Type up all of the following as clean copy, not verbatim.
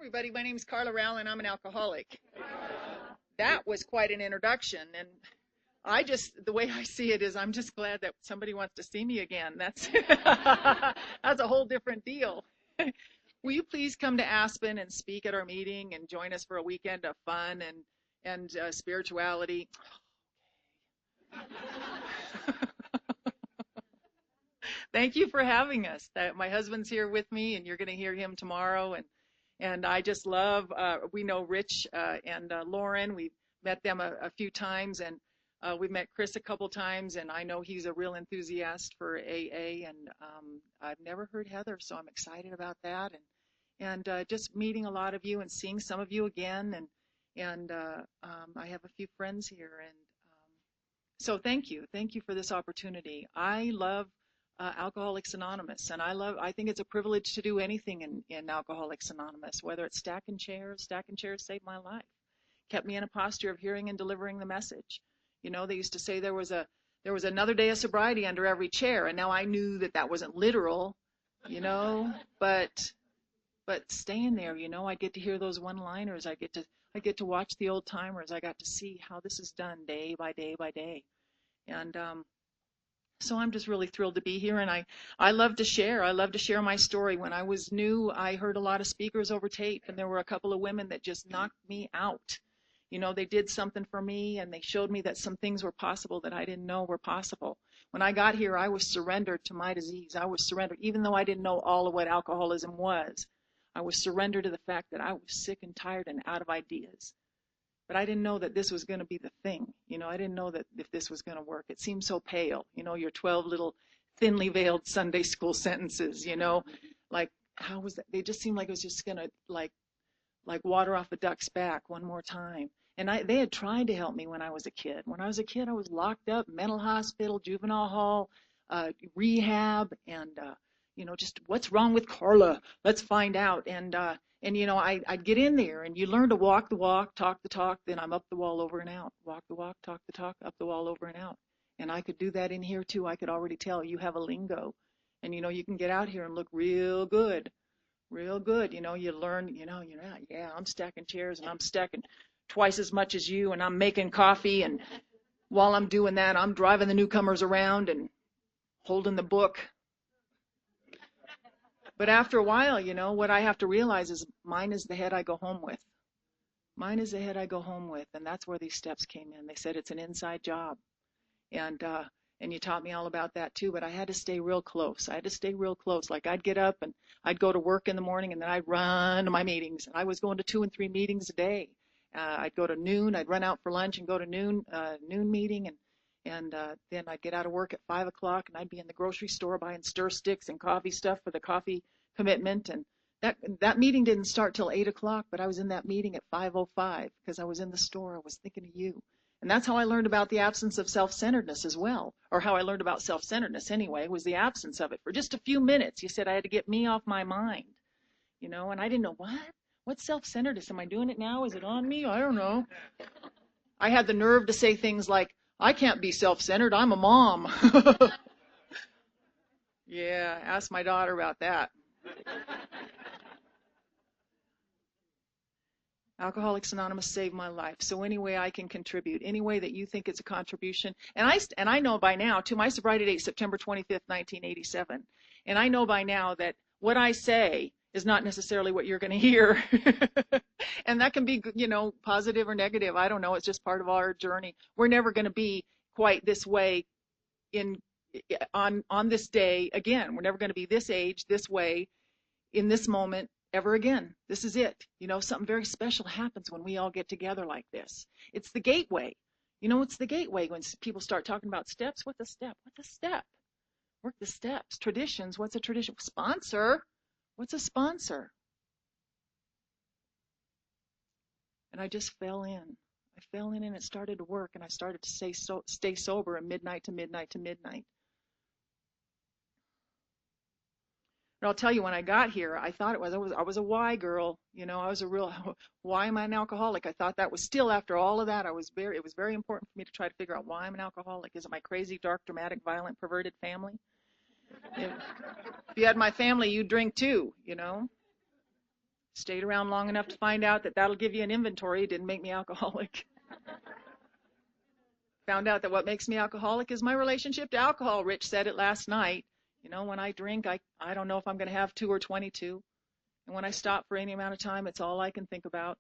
everybody. My name's Carla and I'm an alcoholic. That was quite an introduction. And the way I see it is I'm just glad that somebody wants to see me again. That's a whole different deal. Will you please come to Aspen and speak at our meeting and join us for a weekend of fun and spirituality? Thank you for having us. My husband's here with me, and you're going to hear him tomorrow. And I just love, we know Rich and Lauren. We've met them a few times, and we've met Chris a couple times, and I know he's a real enthusiast for AA, and I've never heard Heather, so I'm excited about that. And just meeting a lot of you and seeing some of you again, and I have a few friends here, and so thank you for this opportunity. I love Alcoholics Anonymous, and I think it's a privilege to do anything in Alcoholics Anonymous, whether it's stacking chairs saved my life, kept me in a posture of hearing and delivering the message. You know, they used to say there was another day of sobriety under every chair, and now I knew that wasn't literal, you know, but staying there, you know, I get to hear those one-liners, I get to watch the old timers, I got to see how this is done day by day by day, and so I'm just really thrilled to be here, and I love to share. I love to share my story. When I was new, I heard a lot of speakers over tape, and there were a couple of women that just knocked me out. You know, they did something for me, and they showed me that some things were possible that I didn't know were possible. When I got here, I was surrendered to my disease. I was surrendered, even though I didn't know all of what alcoholism was. I was surrendered to the fact that I was sick and tired and out of ideas. But I didn't know that this was going to be the thing. You know, I didn't know that if this was going to work. It seemed so pale. You know, your 12 little thinly veiled Sunday school sentences, you know, like how was that? They just seemed like it was just going to like water off a duck's back one more time. And they had tried to help me when I was a kid. When I was a kid, I was locked up, mental hospital, juvenile hall, rehab, and, you know, just what's wrong with Carla? Let's find out. And you know, I'd get in there, and you learn to walk the walk, talk the talk, then I'm up the wall, over and out. Walk the walk, talk the talk, up the wall, over and out. And I could do that in here, too. I could already tell you have a lingo. And, you know, you can get out here and look real good, real good. You know, you learn, yeah, I'm stacking chairs, and I'm stacking twice as much as you, and I'm making coffee. And while I'm doing that, I'm driving the newcomers around and holding the book. But after a while, you know, what I have to realize is mine is the head I go home with. Mine is the head I go home with, and that's where these steps came in. They said it's an inside job, and you taught me all about that too. But I had to stay real close. I had to stay real close. Like I'd get up and I'd go to work in the morning, and then I'd run to my meetings. And I was going to 2 and 3 meetings a day. I'd go to noon. I'd run out for lunch and go to noon meeting, and then I'd get out of work at 5 o'clock, and I'd be in the grocery store buying stir sticks and coffee stuff for the coffee commitment. And that meeting didn't start till 8 o'clock, but I was in that meeting at 5:05 because I was in the store. I was thinking of you. And that's how I learned about the absence of self-centeredness as well, or how I learned about self-centeredness anyway, was the absence of it. For just a few minutes, you said I had to get me off my mind, you know, and I didn't know what's self-centeredness? Am I doing it now? Is it on me? I don't know. I had the nerve to say things like, I can't be self-centered. I'm a mom. Yeah, ask my daughter about that. Alcoholics Anonymous saved my life. So any way I can contribute, any way that you think it's a contribution. And I know by now, too, my sobriety date is September 25th, 1987. And I know by now that what I say is not necessarily what you're going to hear. And that can be, you know, positive or negative. I don't know. It's just part of our journey. We're never going to be quite this way on this day again. We're never going to be this age, this way, in this moment ever again. This is it. You know, something very special happens when we all get together like this. It's the gateway. You know, it's the gateway. When people start talking about steps, what's a step? What's a step? Work the steps. Traditions, what's a tradition? Sponsor, what's a sponsor? And I just fell in. I fell in, and it started to work, and I started to stay sober at midnight to midnight to midnight. And I'll tell you, when I got here, I thought I was a why girl. You know, I was a real, why am I an alcoholic? I thought that was still, after all of that, it was very important for me to try to figure out why I'm an alcoholic. Is it my crazy, dark, dramatic, violent, perverted family? If you had my family, you'd drink too, you know. Stayed around long enough to find out that that'll give you an inventory. It didn't make me alcoholic. Found out that what makes me alcoholic is my relationship to alcohol. Rich said it last night. You know, when I drink, I don't know if I'm going to have 2 or 22. And when I stop for any amount of time, it's all I can think about.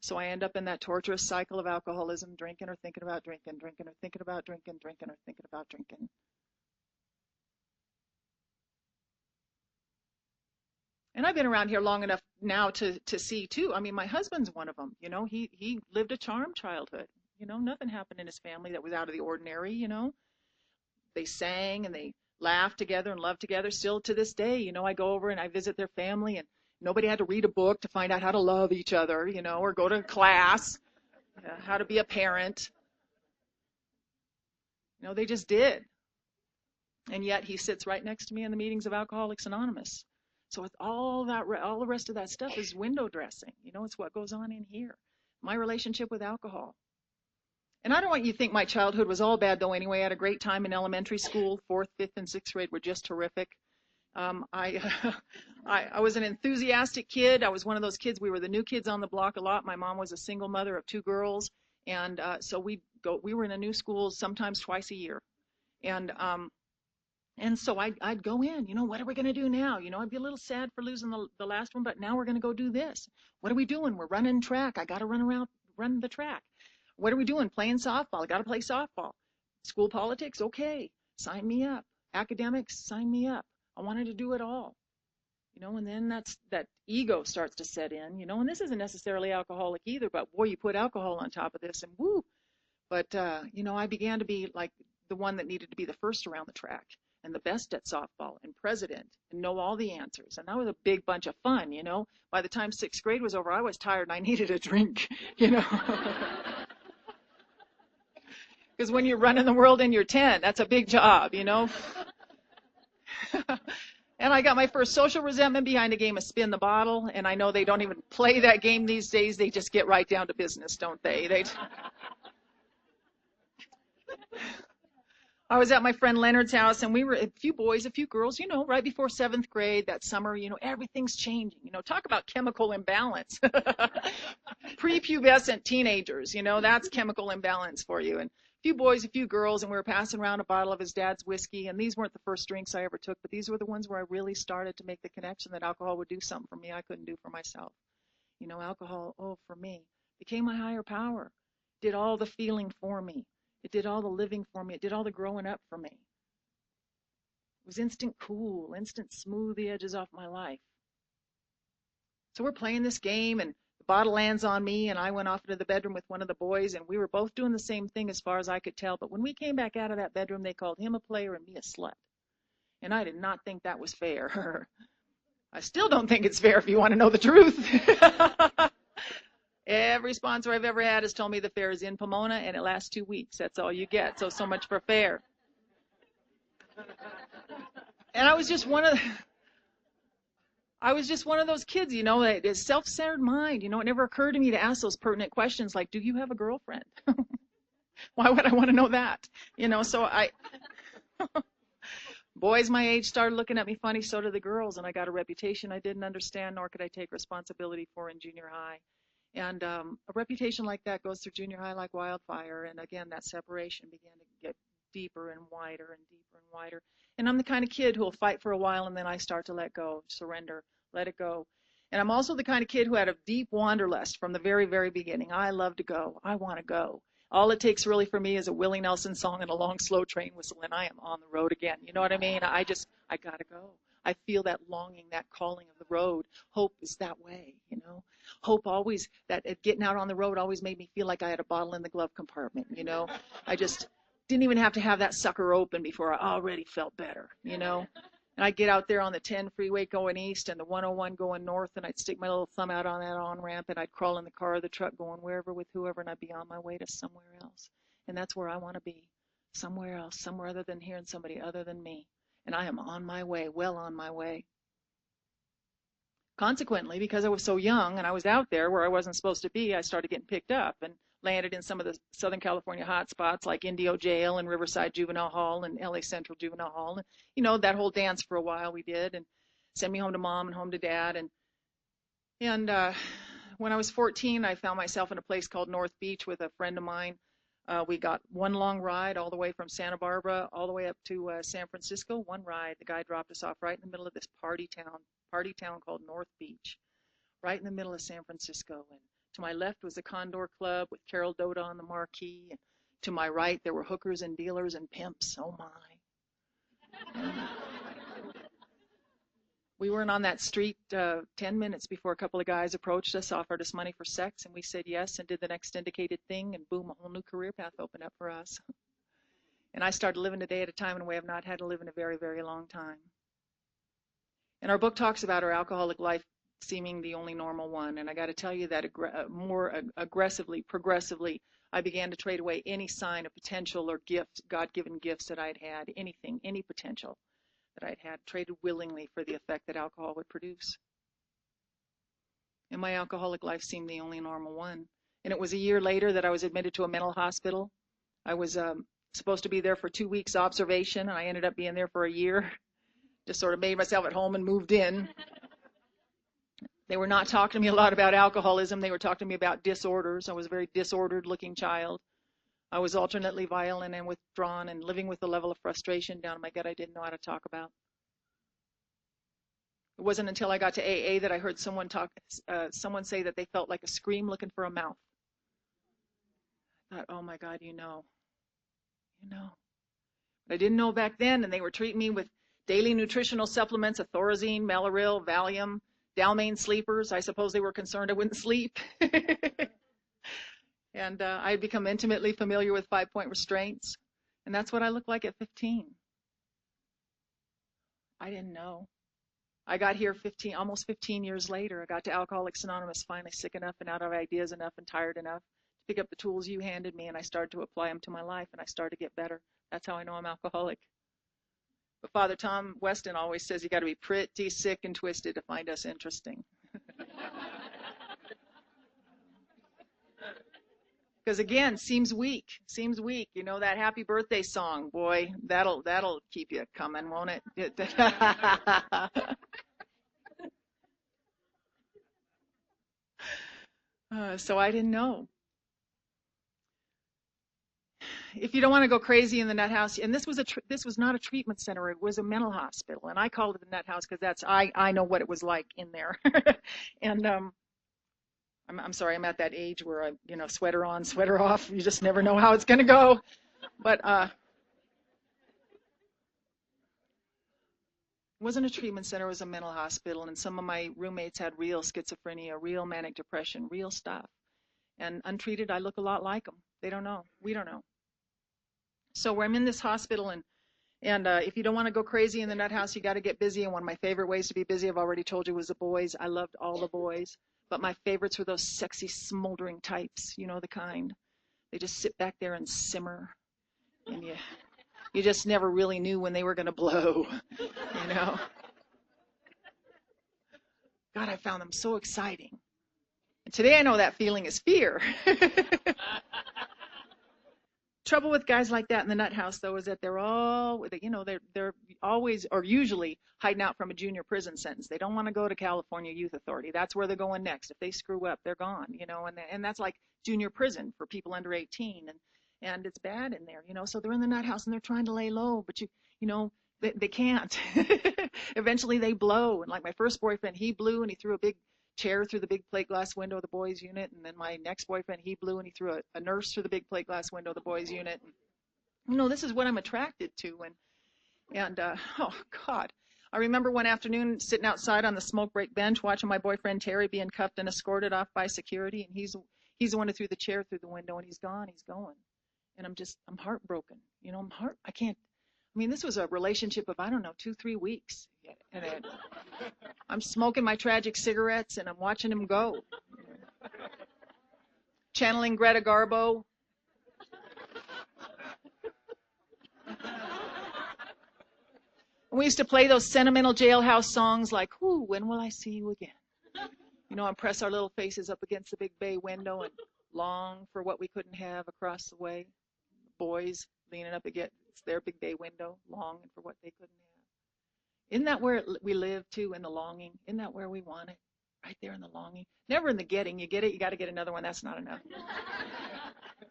So I end up in that torturous cycle of alcoholism, drinking or thinking about drinking, drinking or thinking about drinking, drinking or thinking about drinking. And I've been around here long enough now to see too. I mean, my husband's one of them. You know, he lived a charmed childhood. You know, nothing happened in his family that was out of the ordinary. You know, they sang and they laughed together and loved together. Still to this day, you know, I go over and I visit their family, and nobody had to read a book to find out how to love each other, you know, or go to class, how to be a parent. You know, they just did. And yet he sits right next to me in the meetings of Alcoholics Anonymous. So it's all the rest of that stuff is window dressing. You know, it's what goes on in here. My relationship with alcohol. And I don't want you to think my childhood was all bad, though, anyway. I had a great time in elementary school. 4th, 5th, and 6th grade were just terrific. I was an enthusiastic kid. I was one of those kids. We were the new kids on the block a lot. My mom was a single mother of 2 girls. And so we were in a new school sometimes twice a year. And so I'd go in, you know, what are we going to do now? You know, I'd be a little sad for losing the last one, but now we're going to go do this. What are we doing? We're running track. I got to run the track. What are we doing? Playing softball. I got to play softball. School politics? Okay. Sign me up. Academics? Sign me up. I wanted to do it all. You know, and then that ego starts to set in, you know, and this isn't necessarily alcoholic either, but boy, you put alcohol on top of this and woo. But, you know, I began to be like the one that needed to be the first around the track and the best at softball and president and know all the answers. And that was a big bunch of fun, you know. By the time 6th grade was over, I was tired and I needed a drink, you know. Because when you're running the world and you're 10, that's a big job, you know. And I got my first social resentment behind a game of spin the bottle. And I know they don't even play that game these days. They just get right down to business, don't they? I was at my friend Leonard's house, and we were a few boys, a few girls, you know, right before 7th grade, that summer, you know, everything's changing. You know, talk about chemical imbalance. Prepubescent teenagers, you know, that's chemical imbalance for you. And a few boys, a few girls, and we were passing around a bottle of his dad's whiskey. And these weren't the first drinks I ever took, but these were the ones where I really started to make the connection that alcohol would do something for me I couldn't do for myself. You know, alcohol, for me, became my higher power, did all the feeling for me. It did all the living for me. It did all the growing up for me. It was instant cool, instant smooth the edges off my life. So we're playing this game, and the bottle lands on me, and I went off into the bedroom with one of the boys, and we were both doing the same thing as far as I could tell. But when we came back out of that bedroom, they called him a player and me a slut. And I did not think that was fair. I still don't think it's fair if you want to know the truth. Every sponsor I've ever had has told me the fair is in Pomona, and it lasts 2 weeks. That's all you get. So much for fair. And I was just one of those kids, you know, a self-centered mind. You know, it never occurred to me to ask those pertinent questions like, do you have a girlfriend? Why would I want to know that? You know, so boys my age started looking at me funny, so did the girls, and I got a reputation I didn't understand, nor could I take responsibility for in junior high. And a reputation like that goes through junior high like wildfire. And again, that separation began to get deeper and wider and deeper and wider. And I'm the kind of kid who will fight for a while, and then I start to let go, surrender, let it go. And I'm also the kind of kid who had a deep wanderlust from the very, very beginning. I love to go. I want to go. All it takes really for me is a Willie Nelson song and a long, slow train whistle, and I am on the road again. You know what I mean? I got to go. I feel that longing, that calling of the road. Hope is that way, you know. Hope always, that getting out on the road always made me feel like I had a bottle in the glove compartment, you know. I just didn't even have to have that sucker open before I already felt better, you know. And I'd get out there on the 10 freeway going east and the 101 going north, and I'd stick my little thumb out on that on-ramp, and I'd crawl in the car or the truck going wherever with whoever, and I'd be on my way to somewhere else. And that's where I want to be, somewhere else, somewhere other than hearing somebody other than me. And I am on my way, well on my way. Consequently, because I was so young and I was out there where I wasn't supposed to be, I started getting picked up and landed in some of the Southern California hot spots like Indio Jail and Riverside Juvenile Hall and LA Central Juvenile Hall. And, you know, that whole dance for a while we did, and send me home to mom and home to dad. And And when I was 14, I found myself in a place called North Beach with a friend of mine. We got one long ride all the way from Santa Barbara all the way up to San Francisco. One ride, the guy dropped us off right in the middle of this party town called North Beach, right in the middle of San Francisco. And to my left was the Condor Club with Carol Doda on the marquee. And to my right, there were hookers and dealers and pimps. Oh my. We weren't on that street 10 minutes before a couple of guys approached us, offered us money for sex, and we said yes and did the next indicated thing, and boom, a whole new career path opened up for us. And I started living a day at a time in a way I've not had to live in a very, very long time. And our book talks about our alcoholic life seeming the only normal one, and I got to tell you that more aggressively, progressively, I began to trade away any sign of potential or gift, God-given gifts that I'd had, anything, any potential that I'd had, traded willingly for the effect that alcohol would produce. And my alcoholic life seemed the only normal one. And it was a year later that I was admitted to a mental hospital. I was supposed to be there for 2 weeks observation, and I ended up being there for a year. Just sort of made myself at home and moved in. They were not talking to me a lot about alcoholism. They were talking to me about disorders. I was a very disordered looking child. I was alternately violent and withdrawn and living with a level of frustration down in my gut I didn't know how to talk about. It wasn't until I got to AA that I heard someone say that they felt like a scream looking for a mouth. I thought, oh my God, you know. But I didn't know back then, and they were treating me with daily nutritional supplements, Thorazine, Malaril, Valium, Dalmane sleepers. I suppose they were concerned I wouldn't sleep. And I had become intimately familiar with 5-point restraints. And that's what I looked like at 15. I didn't know. I got here almost 15 years later. I got to Alcoholics Anonymous finally sick enough and out of ideas enough and tired enough to pick up the tools you handed me, and I started to apply them to my life, and I started to get better. That's how I know I'm alcoholic. But Father Tom Weston always says you got to be pretty sick and twisted to find us interesting. Because again, seems weak. You know that happy birthday song, boy, that'll keep you coming, won't it? So I didn't know. If you don't want to go crazy in the nut house, and this was not a treatment center, it was a mental hospital, and I called it the nut house because I know what it was like in there. And I'm sorry, I'm at that age where sweater on, sweater off. You just never know how it's going to go. But it wasn't a treatment center, it was a mental hospital, and some of my roommates had real schizophrenia, real manic depression, real stuff. And untreated, I look a lot like them. They don't know. We don't know. So I'm in this hospital, and if you don't want to go crazy in the nut house, you got to get busy. And one of my favorite ways to be busy, I've already told you, was the boys. I loved all the boys. But my favorites were those sexy, smoldering types, you know the kind. They just sit back there and simmer. And you just never really knew when they were going to blow, you know. God, I found them so exciting. And today I know that feeling is fear. Trouble with guys like that in the nut house, though, is that they're always or usually hiding out from a junior prison sentence. They don't want to go to California Youth Authority. That's where they're going next. If they screw up, they're gone, and that's like junior prison for people under 18, and it's bad in there, So they're in the nut house and they're trying to lay low, but they can't. Eventually they blow, and like my first boyfriend, he blew and he threw a big chair through the big plate glass window of the boys' unit, and then my next boyfriend, he blew and he threw a nurse through the big plate glass window of the boys' unit. This is what I'm attracted to, and oh God, I remember one afternoon sitting outside on the smoke break bench watching my boyfriend Terry being cuffed and escorted off by security, and he's the one who threw the chair through the window, and he's going, and I'm heartbroken, I can't. This was a relationship of, 2-3 weeks. And I'm smoking my tragic cigarettes, and I'm watching him go. Channeling Greta Garbo. We used to play those sentimental jailhouse songs like, "Ooh, when will I see you again?" And press our little faces up against the big bay window and long for what we couldn't have across the way. Boys leaning up against their big bay window, longing for what they couldn't have. Isn't that where we live, too, in the longing? Isn't that where we want it? Right there in the longing. Never in the getting. You get it, you got to get another one. That's not enough.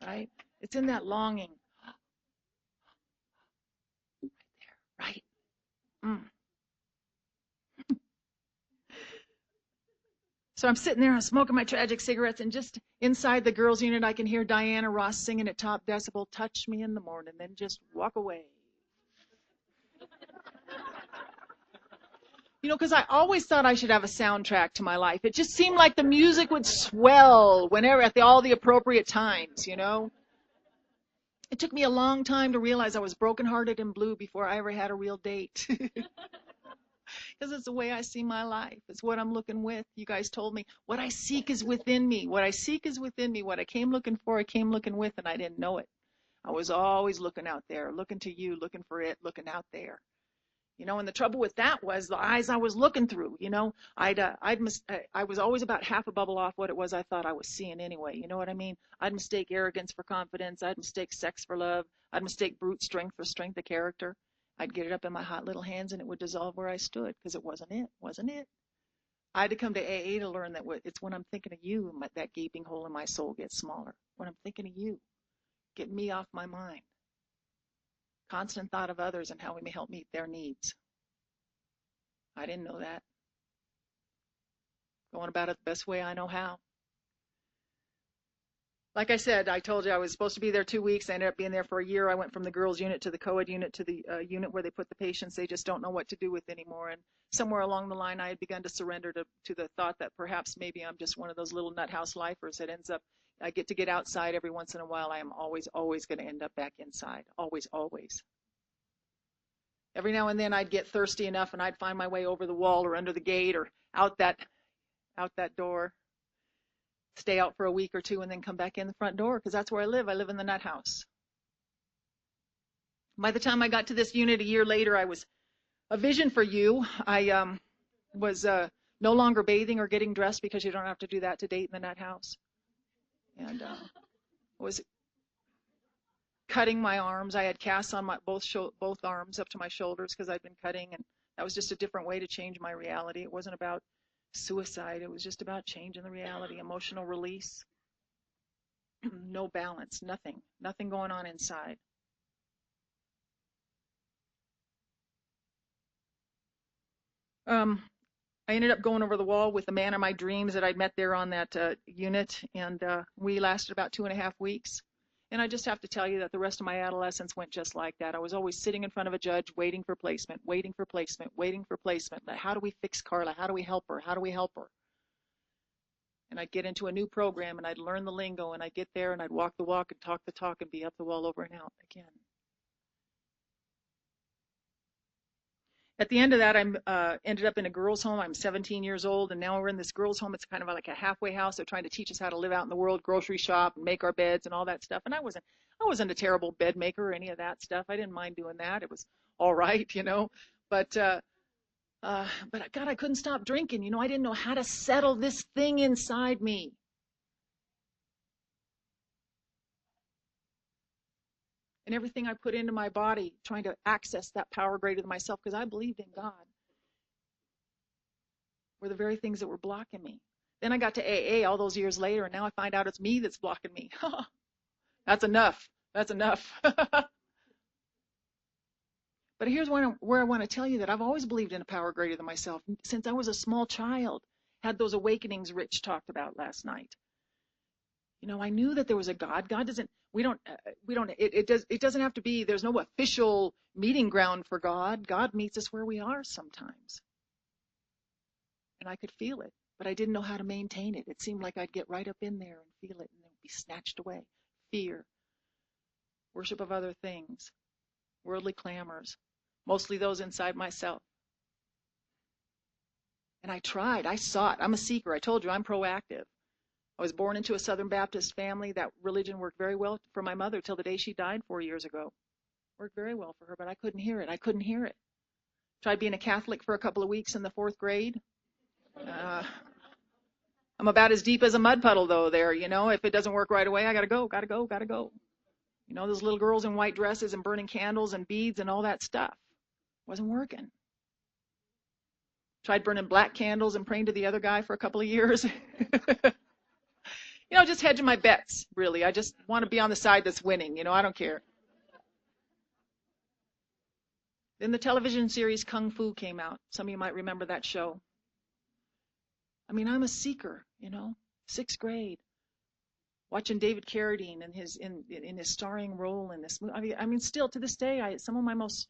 Right? It's in that longing. Right? Mm. So I'm sitting there, I'm smoking my tragic cigarettes, and just inside the girls' unit, I can hear Diana Ross singing at top decibel, "Touch me in the morning, then just walk away." You know, because I always thought I should have a soundtrack to my life. It just seemed like the music would swell whenever, at all the appropriate times, you know. It took me a long time to realize I was brokenhearted and blue before I ever had a real date. Because it's the way I see my life. It's what I'm looking with. You guys told me, what I seek is within me. What I seek is within me. What I came looking for, I came looking with, and I didn't know it. I was always looking out there, looking to you, looking for it, looking out there. You know, and the trouble with that was the eyes I was looking through. You know, I was always about half a bubble off what it was I thought I was seeing anyway. You know what I mean? I'd mistake arrogance for confidence. I'd mistake sex for love. I'd mistake brute strength for strength of character. I'd get it up in my hot little hands and it would dissolve where I stood because it wasn't it. I had to come to AA to learn that it's when I'm thinking of you, that gaping hole in my soul gets smaller. When I'm thinking of you, get me off my mind. Constant thought of others and how we may help meet their needs. I didn't know that. Going about it the best way I know how. Like I said, I told you I was supposed to be there 2 weeks. I ended up being there for a year. I went from the girls' unit to the co-ed unit to the unit where they put the patients they just don't know what to do with anymore. And somewhere along the line, I had begun to surrender to the thought that perhaps maybe I'm just one of those little nut house lifers that ends up, I get to get outside every once in a while. I am always going to end up back inside. Always, always. Every now and then I'd get thirsty enough and I'd find my way over the wall or under the gate or out that door. Stay out for a week or two and then come back in the front door because that's where I live. I live in the nut house. By the time I got to this unit a year later, I was a vision for you. I was no longer bathing or getting dressed because you don't have to do that to date in the nut house. And was cutting my arms. I had casts on my both arms up to my shoulders because I'd been cutting, and that was just a different way to change my reality. It wasn't about suicide. It was just about changing the reality, emotional release. No balance, nothing going on inside. I ended up going over the wall with the man of my dreams that I'd met there on that unit, and we lasted about 2.5 weeks. And I just have to tell you that the rest of my adolescence went just like that. I was always sitting in front of a judge waiting for placement, waiting for placement, waiting for placement. How do we fix Carla? How do we help her? How do we help her? And I'd get into a new program and I'd learn the lingo and I'd get there and I'd walk the walk and talk the talk and be up the wall over and out again. At the end of that, I ended up in a girls' home. I'm 17 years old, and now we're in this girls' home. It's kind of like a halfway house. They're trying to teach us how to live out in the world, grocery shop, and make our beds and all that stuff. And I wasn't a terrible bed maker or any of that stuff. I didn't mind doing that. It was all right, you know. But God, I couldn't stop drinking. You know, I didn't know how to settle this thing inside me. And everything I put into my body, trying to access that power greater than myself, because I believed in God, were the very things that were blocking me. Then I got to AA all those years later, and now I find out it's me that's blocking me. That's enough. That's enough. But here's where I want to tell you that I've always believed in a power greater than myself. Since I was a small child, had those awakenings Rich talked about last night. You know, I knew that there was a God. God doesn't, it doesn't have to be, there's no official meeting ground for God. God meets us where we are sometimes. And I could feel it, but I didn't know how to maintain it. It seemed like I'd get right up in there and feel it and then be snatched away. Fear, worship of other things, worldly clamors, mostly those inside myself. And I tried, I sought. I'm a seeker. I told you I'm proactive. I was born into a Southern Baptist family. That religion worked very well for my mother till the day she died 4 years ago. Worked very well for her, but I couldn't hear it. I couldn't hear it. Tried being a Catholic for a couple of weeks in the 4th grade. I'm about as deep as a mud puddle, though, there. You know, if it doesn't work right away, I gotta go. You know, those little girls in white dresses and burning candles and beads and all that stuff. Wasn't working. Tried burning black candles and praying to the other guy for a couple of years. Just hedging my bets, really. I just want to be on the side that's winning. I don't care. Then the television series Kung Fu came out. Some of you might remember that show. I mean, I'm a seeker, 6th grade, watching David Carradine in his starring role in this movie. I mean, still to this day, some of my most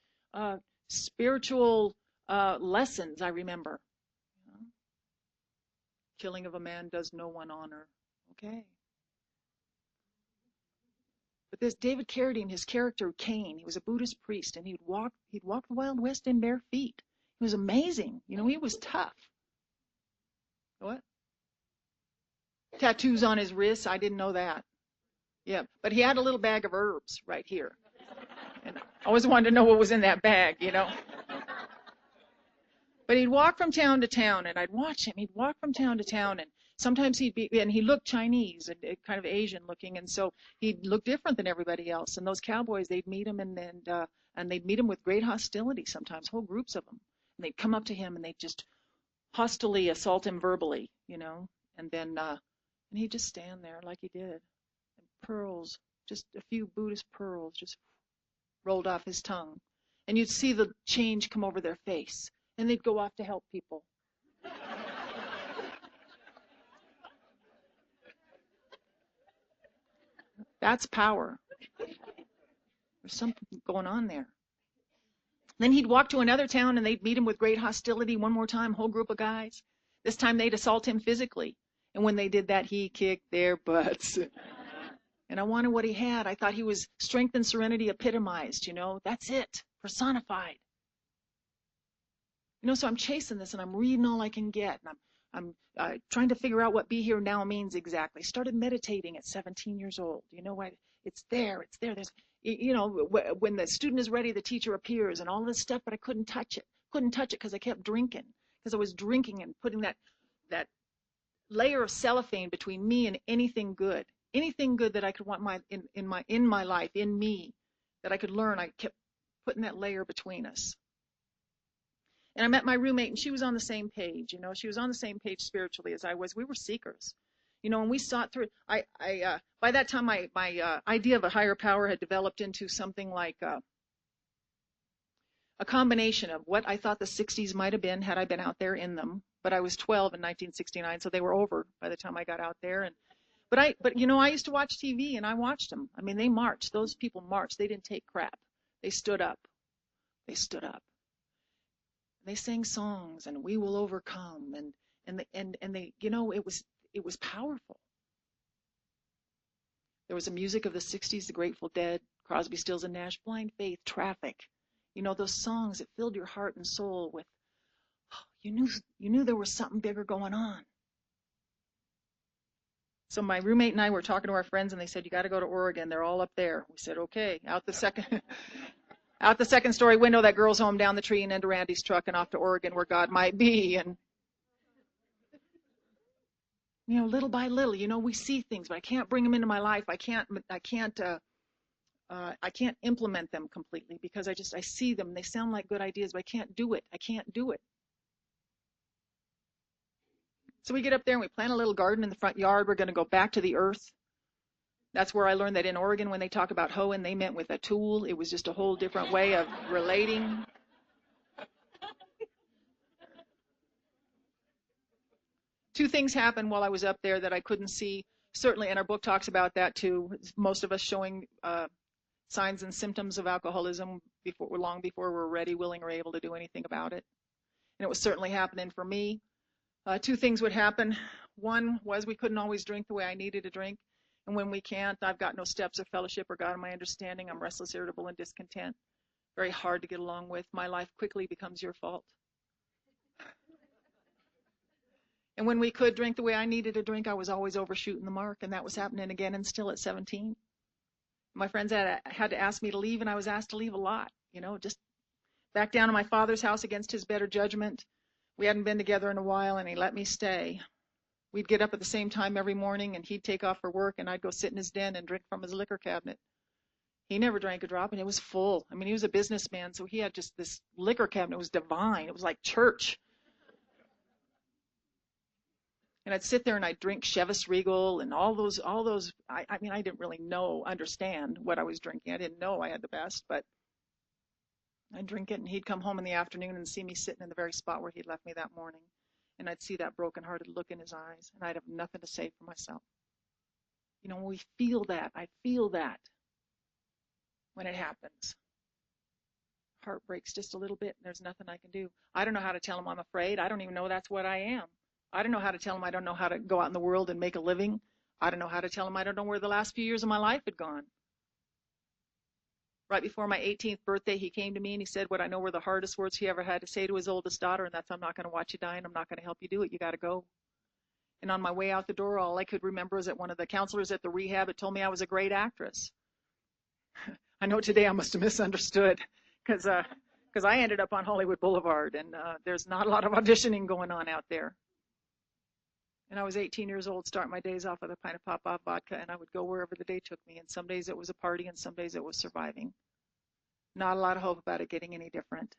spiritual lessons I remember. Killing of a man does no one honor. Okay. But this David Carradine, his character Cain, he was a Buddhist priest, and he'd walk the Wild West in bare feet. He was amazing. He was tough. What? Tattoos on his wrists. I didn't know that. Yeah, but he had a little bag of herbs right here. And I always wanted to know what was in that bag, But he'd walk from town to town, and I'd watch him. He'd walk from town to town, and sometimes and he looked Chinese and kind of Asian looking, and so he'd look different than everybody else. And those cowboys, they'd meet him, and they'd meet him with great hostility sometimes, whole groups of them. And they'd come up to him, and they'd just hostilely assault him verbally, and then and he'd just stand there like he did. And pearls, just a few Buddhist pearls just rolled off his tongue. And you'd see the change come over their face. And they'd go off to help people. That's power. There's something going on there. Then he'd walk to another town, and they'd meet him with great hostility one more time, whole group of guys. This time they'd assault him physically. And when they did that, he kicked their butts. And I wanted what he had. I thought he was strength and serenity epitomized, That's it, personified. So I'm chasing this, and I'm reading all I can get, and I'm trying to figure out what be here now means exactly. Started meditating at 17 years old. It's there. There's, when the student is ready, the teacher appears, and all this stuff, but I couldn't touch it. Couldn't touch it because I kept drinking, because I was drinking and putting that layer of cellophane between me and anything good that I could want in my life, in me, that I could learn. I kept putting that layer between us. And I met my roommate, and she was on the same page. She was on the same page spiritually as I was. We were seekers, and we sought through. By that time, my idea of a higher power had developed into something like a combination of what I thought the 60s might have been had I been out there in them. But I was 12 in 1969, so they were over by the time I got out there. But I used to watch TV, and I watched them. I mean, they marched. Those people marched. They didn't take crap. They stood up. They stood up. They sang songs, and we will overcome, and they, it was powerful. There was the music of the 60s, the Grateful Dead, Crosby, Stills and Nash, Blind Faith, Traffic. Those songs that filled your heart and soul with, you knew there was something bigger going on. So my roommate and I were talking to our friends, and they said, you got to go to Oregon. They're all up there. We said, okay, out the second story window, that girl's home, down the tree, and into Randy's truck, and off to Oregon where God might be. And, little by little, we see things, but I can't bring them into my life. I can't implement them completely because I see them. They sound like good ideas, but I can't do it. So we get up there and we plant a little garden in the front yard. We're going to go back to the earth. That's where I learned that in Oregon, when they talk about hoeing, they meant with a tool. It was just a whole different way of relating. Two things happened while I was up there that I couldn't see. Certainly, and our book talks about that too. Most of us showing signs and symptoms of alcoholism long before we're ready, willing, or able to do anything about it. And it was certainly happening for me. Two things would happen. One was we couldn't always drink the way I needed to drink. And when we can't, I've got no steps of fellowship or God in my understanding. I'm restless, irritable, and discontent. Very hard to get along with. My life quickly becomes your fault. And when we could drink the way I needed to drink, I was always overshooting the mark. And that was happening again and still at 17. My friends had to ask me to leave, and I was asked to leave a lot. Just back down to my father's house against his better judgment. We hadn't been together in a while, and he let me stay. We'd get up at the same time every morning, and he'd take off for work, and I'd go sit in his den and drink from his liquor cabinet. He never drank a drop, and it was full. I mean, he was a businessman, so he had just this liquor cabinet. It was divine. It was like church. And I'd sit there and I'd drink Chivas Regal and all those. I mean, I didn't really understand what I was drinking. I didn't know I had the best, but I'd drink it, and he'd come home in the afternoon and see me sitting in the very spot where he'd left me that morning. And I'd see that broken-hearted look in his eyes, and I'd have nothing to say for myself. You know, when we feel that, I feel that when it happens. Heart breaks just a little bit, and there's nothing I can do. I don't know how to tell him I'm afraid. I don't even know that's what I am. I don't know how to tell him I don't know how to go out in the world and make a living. I don't know how to tell him I don't know where the last few years of my life had gone. Right before my 18th birthday, he came to me and he said what I know were the hardest words he ever had to say to his oldest daughter, and that's, I'm not going to watch you die, and I'm not going to help you do it. You got to go. And on my way out the door, all I could remember is that one of the counselors at the rehab had told me I was a great actress. I know today I must have misunderstood, because I ended up on Hollywood Boulevard, and there's not a lot of auditioning going on out there. And I was 18 years old, starting my days off with a pint of pop-off vodka, and I would go wherever the day took me. And some days it was a party, and some days it was surviving. Not a lot of hope about it getting any different.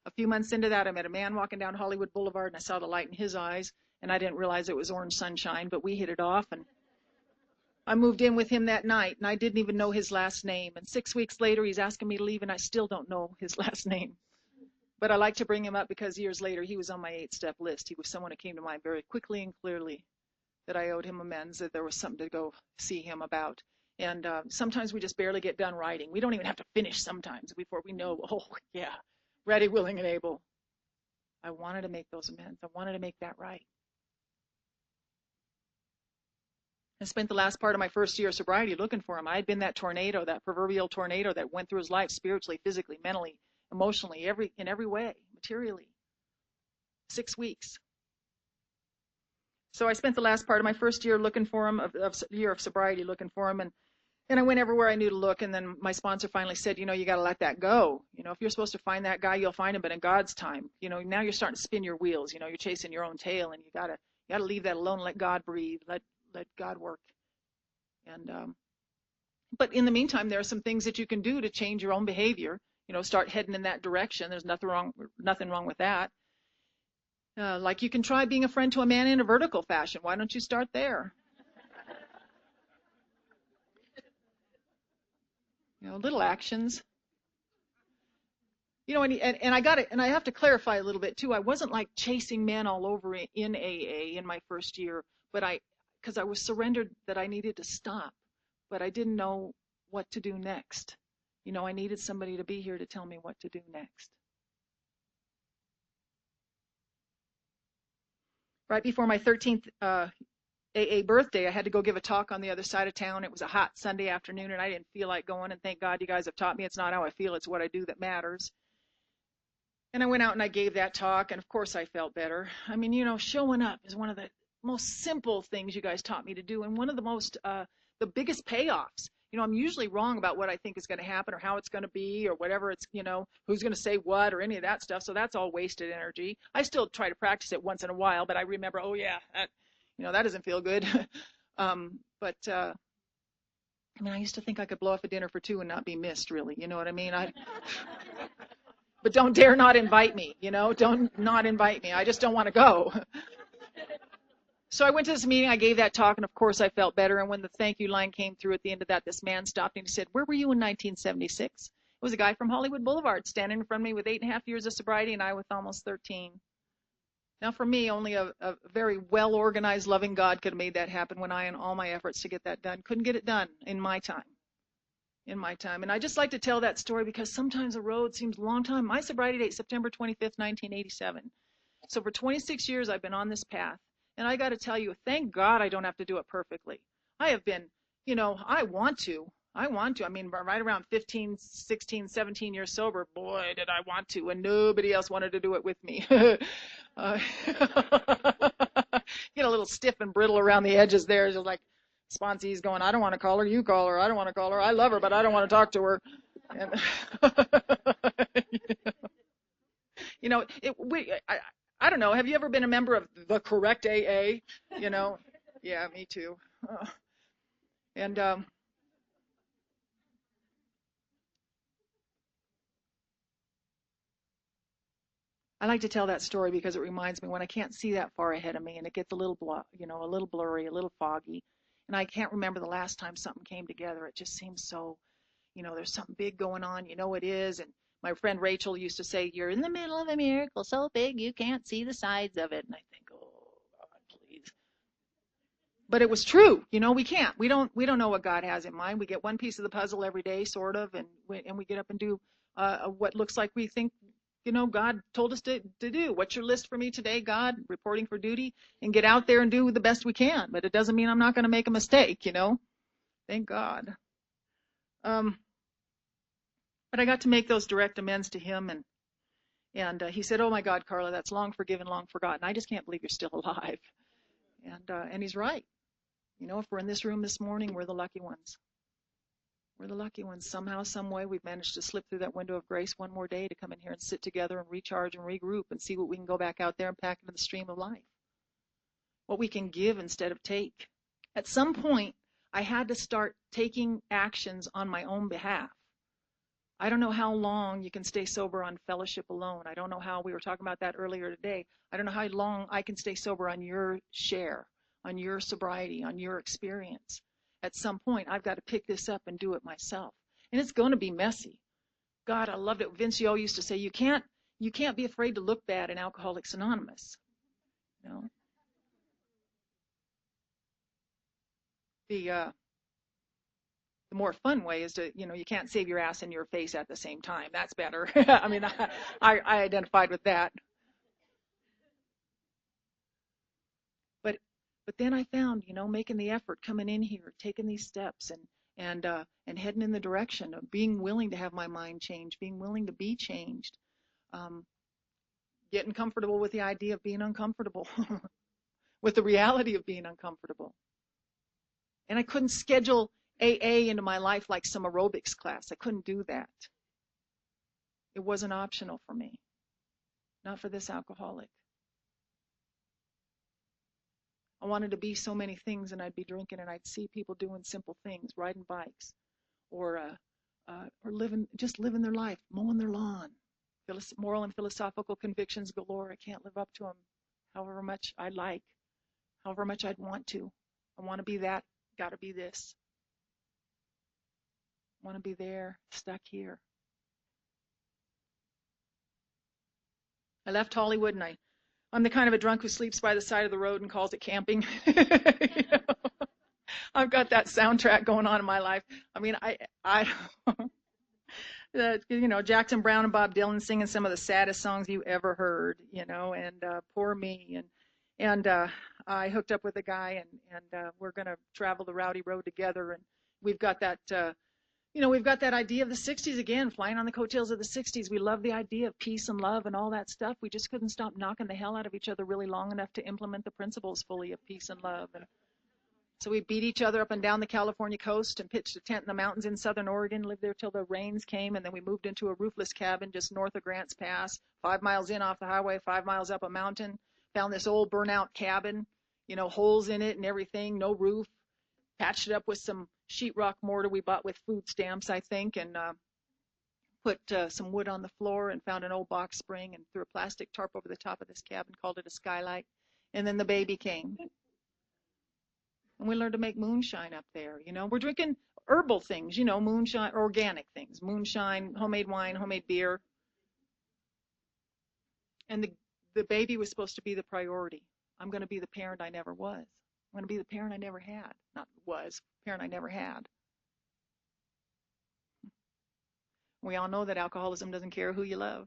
A few months into that, I met a man walking down Hollywood Boulevard, and I saw the light in his eyes, and I didn't realize it was orange sunshine, but we hit it off, and I moved in with him that night, and I didn't even know his last name. And 6 weeks later, he's asking me to leave, and I still don't know his last name. But I like to bring him up because years later, he was on my 8-step list. He was someone who came to mind very quickly and clearly, that I owed him amends, that there was something to go see him about. And sometimes we just barely get done writing. We don't even have to finish sometimes before we know, oh, yeah, ready, willing, and able. I wanted to make those amends. I wanted to make that right. I spent the last part of my first year of sobriety looking for him. I had been that tornado, that proverbial tornado that went through his life spiritually, physically, mentally, emotionally, in every way, materially. 6 weeks. So I spent the last part of my first year looking for him, year of sobriety looking for him, and I went everywhere I knew to look, and then my sponsor finally said, you know, you got to let that go. You know, if you're supposed to find that guy, you'll find him, but in God's time. You know, now you're starting to spin your wheels. You know, you're chasing your own tail, and you gotta leave that alone. Let God breathe. Let God work. And but in the meantime, there are some things that you can do to change your own behavior. You know, start heading in that direction. There's nothing wrong with that. Like you can try being a friend to a man in a vertical fashion. Why don't you start there? You know, little actions. You know, and I got it, and I have to clarify a little bit too. I wasn't like chasing men all over in AA in my first year, but because I was surrendered that I needed to stop, but I didn't know what to do next. You know, I needed somebody to be here to tell me what to do next. Right before my 13th AA birthday, I had to go give a talk on the other side of town. It was a hot Sunday afternoon, and I didn't feel like going, and thank God you guys have taught me it's not how I feel, it's what I do that matters. And I went out and I gave that talk, and of course I felt better. I mean, you know, showing up is one of the most simple things you guys taught me to do, and one of the most, the biggest payoffs. You know, I'm usually wrong about what I think is going to happen or how it's going to be or whatever it's, you know, who's going to say what or any of that stuff. So that's all wasted energy. I still try to practice it once in a while, but I remember, oh yeah, that doesn't feel good. I mean, I used to think I could blow off a dinner for two and not be missed, really. You know what I mean? But don't dare not invite me, you know? Don't not invite me. I just don't want to go. So I went to this meeting, I gave that talk, and of course I felt better. And when the thank you line came through at the end of that, this man stopped and he said, where were you in 1976? It was a guy from Hollywood Boulevard standing in front of me with 8.5 years of sobriety, and I with almost 13. Now for me, only a very well-organized, loving God could have made that happen when I, in all my efforts to get that done, couldn't get it done in my time. And I just like to tell that story because sometimes a road seems a long time. My sobriety date, September 25th, 1987. So for 26 years, I've been on this path. And I got to tell you, thank God I don't have to do it perfectly. I have been, you know, I want to. I mean, right around 15, 16, 17 years sober, boy, did I want to. And nobody else wanted to do it with me. Get a little stiff and brittle around the edges there. Just like sponsee's going, I don't want to call her, you call her. I don't want to call her. I love her, but I don't want to talk to her. And you know, I don't know. Have you ever been a member of the correct AA? You know, yeah, me too. And I like to tell that story because it reminds me when I can't see that far ahead of me and it gets a little a little blurry, a little foggy, and I can't remember the last time something came together. It just seems so, there's something big going on. It is. And my friend Rachel used to say, "You're in the middle of a miracle so big you can't see the sides of it." And I think, "Oh God, please." But it was true. We can't. We don't know what God has in mind. We get one piece of the puzzle every day, sort of, and we get up and do what looks like we think God told us to do. What's your list for me today, God? Reporting for duty, and get out there and do the best we can. But it doesn't mean I'm not going to make a mistake, Thank God. But I got to make those direct amends to him, and he said, "Oh my God, Carla, that's long forgiven, long forgotten. I just can't believe you're still alive." And he's right. If we're in this room this morning, we're the lucky ones. We're the lucky ones. Somehow, some way, we've managed to slip through that window of grace one more day to come in here and sit together and recharge and regroup and see what we can go back out there and pack into the stream of life. What we can give instead of take. At some point, I had to start taking actions on my own behalf. I don't know how long you can stay sober on fellowship alone. I don't know how, we were talking about that earlier today. I don't know how long I can stay sober on your share, on your sobriety, on your experience. At some point, I've got to pick this up and do it myself. And it's going to be messy. God, I loved it. Vince Yo used to say, you can't be afraid to look bad in Alcoholics Anonymous. The more fun way is to, you can't save your ass and your face at the same time. That's better. I mean, I identified with that. But then I found, making the effort, coming in here, taking these steps, and heading in the direction of being willing to have my mind changed, being willing to be changed, getting comfortable with the idea of being uncomfortable, with the reality of being uncomfortable. And I couldn't schedule AA into my life like some aerobics class. I couldn't do that. It wasn't optional for me, not for this alcoholic. I wanted to be so many things, and I'd be drinking, and I'd see people doing simple things, riding bikes, or living their life, mowing their lawn. Moral and philosophical convictions galore. I can't live up to them, however much I'd like, however much I'd want to. I want to be that. Got to be this. I want to be there, stuck here. I left Hollywood, and I'm the kind of a drunk who sleeps by the side of the road and calls it camping. I've got that soundtrack going on in my life. I mean, Jackson Browne and Bob Dylan singing some of the saddest songs you ever heard, and poor me. And I hooked up with a guy, and we're going to travel the rowdy road together. And we've got that, we've got that idea of the 60s again, flying on the coattails of the 60s. We love the idea of peace and love and all that stuff. We just couldn't stop knocking the hell out of each other really long enough to implement the principles fully of peace and love. And so we beat each other up and down the California coast and pitched a tent in the mountains in southern Oregon, lived there till the rains came, and then we moved into a roofless cabin just north of Grants Pass, 5 miles in off the highway, 5 miles up a mountain. Found this old burnout cabin, holes in it and everything, no roof. Patched it up with some sheetrock mortar we bought with food stamps, I think, and put some wood on the floor and found an old box spring and threw a plastic tarp over the top of this cabin, called it a skylight. And then the baby came. And we learned to make moonshine up there. We're drinking herbal things, moonshine, organic things, moonshine, homemade wine, homemade beer. And the baby was supposed to be the priority. I'm going to be the parent I never was. I'm going to be the parent I never had. Not was, parent I never had. We all know that alcoholism doesn't care who you love.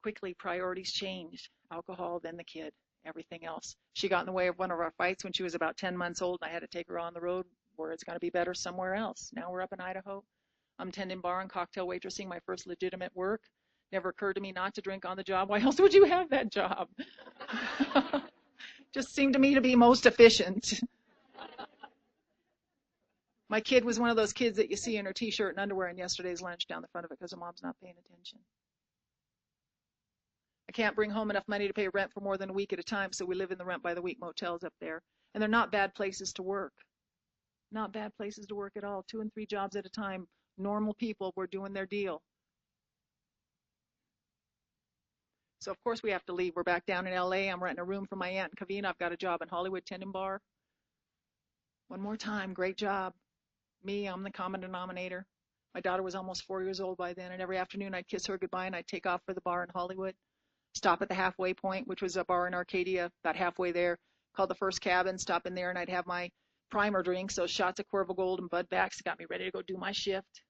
Quickly, priorities changed. Alcohol, then the kid, everything else. She got in the way of one of our fights when she was about 10 months old, and I had to take her on the road where it's going to be better somewhere else. Now we're up in Idaho. I'm tending bar and cocktail waitressing, my first legitimate work. Never occurred to me not to drink on the job. Why else would you have that job? Just seemed to me to be most efficient. My kid was one of those kids that you see in her t-shirt and underwear and yesterday's lunch down the front of it because her mom's not paying attention. I can't bring home enough money to pay rent for more than a week at a time, so we live in the rent-by-the-week motels up there. And they're not bad places to work. Not bad places to work at all. 2 and 3 jobs at a time. Normal people were doing their deal. So, of course, we have to leave. We're back down in L.A. I'm renting a room for my Aunt Kavina. I've got a job in Hollywood Tendon Bar. One more time, great job. Me, I'm the common denominator. My daughter was almost 4 years old by then, and every afternoon I'd kiss her goodbye and I'd take off for the bar in Hollywood, stop at the halfway point, which was a bar in Arcadia, about halfway there, called the First Cabin, stop in there, and I'd have my primer drinks, those shots of Cuervo Gold and Bud Backs, got me ready to go do my shift.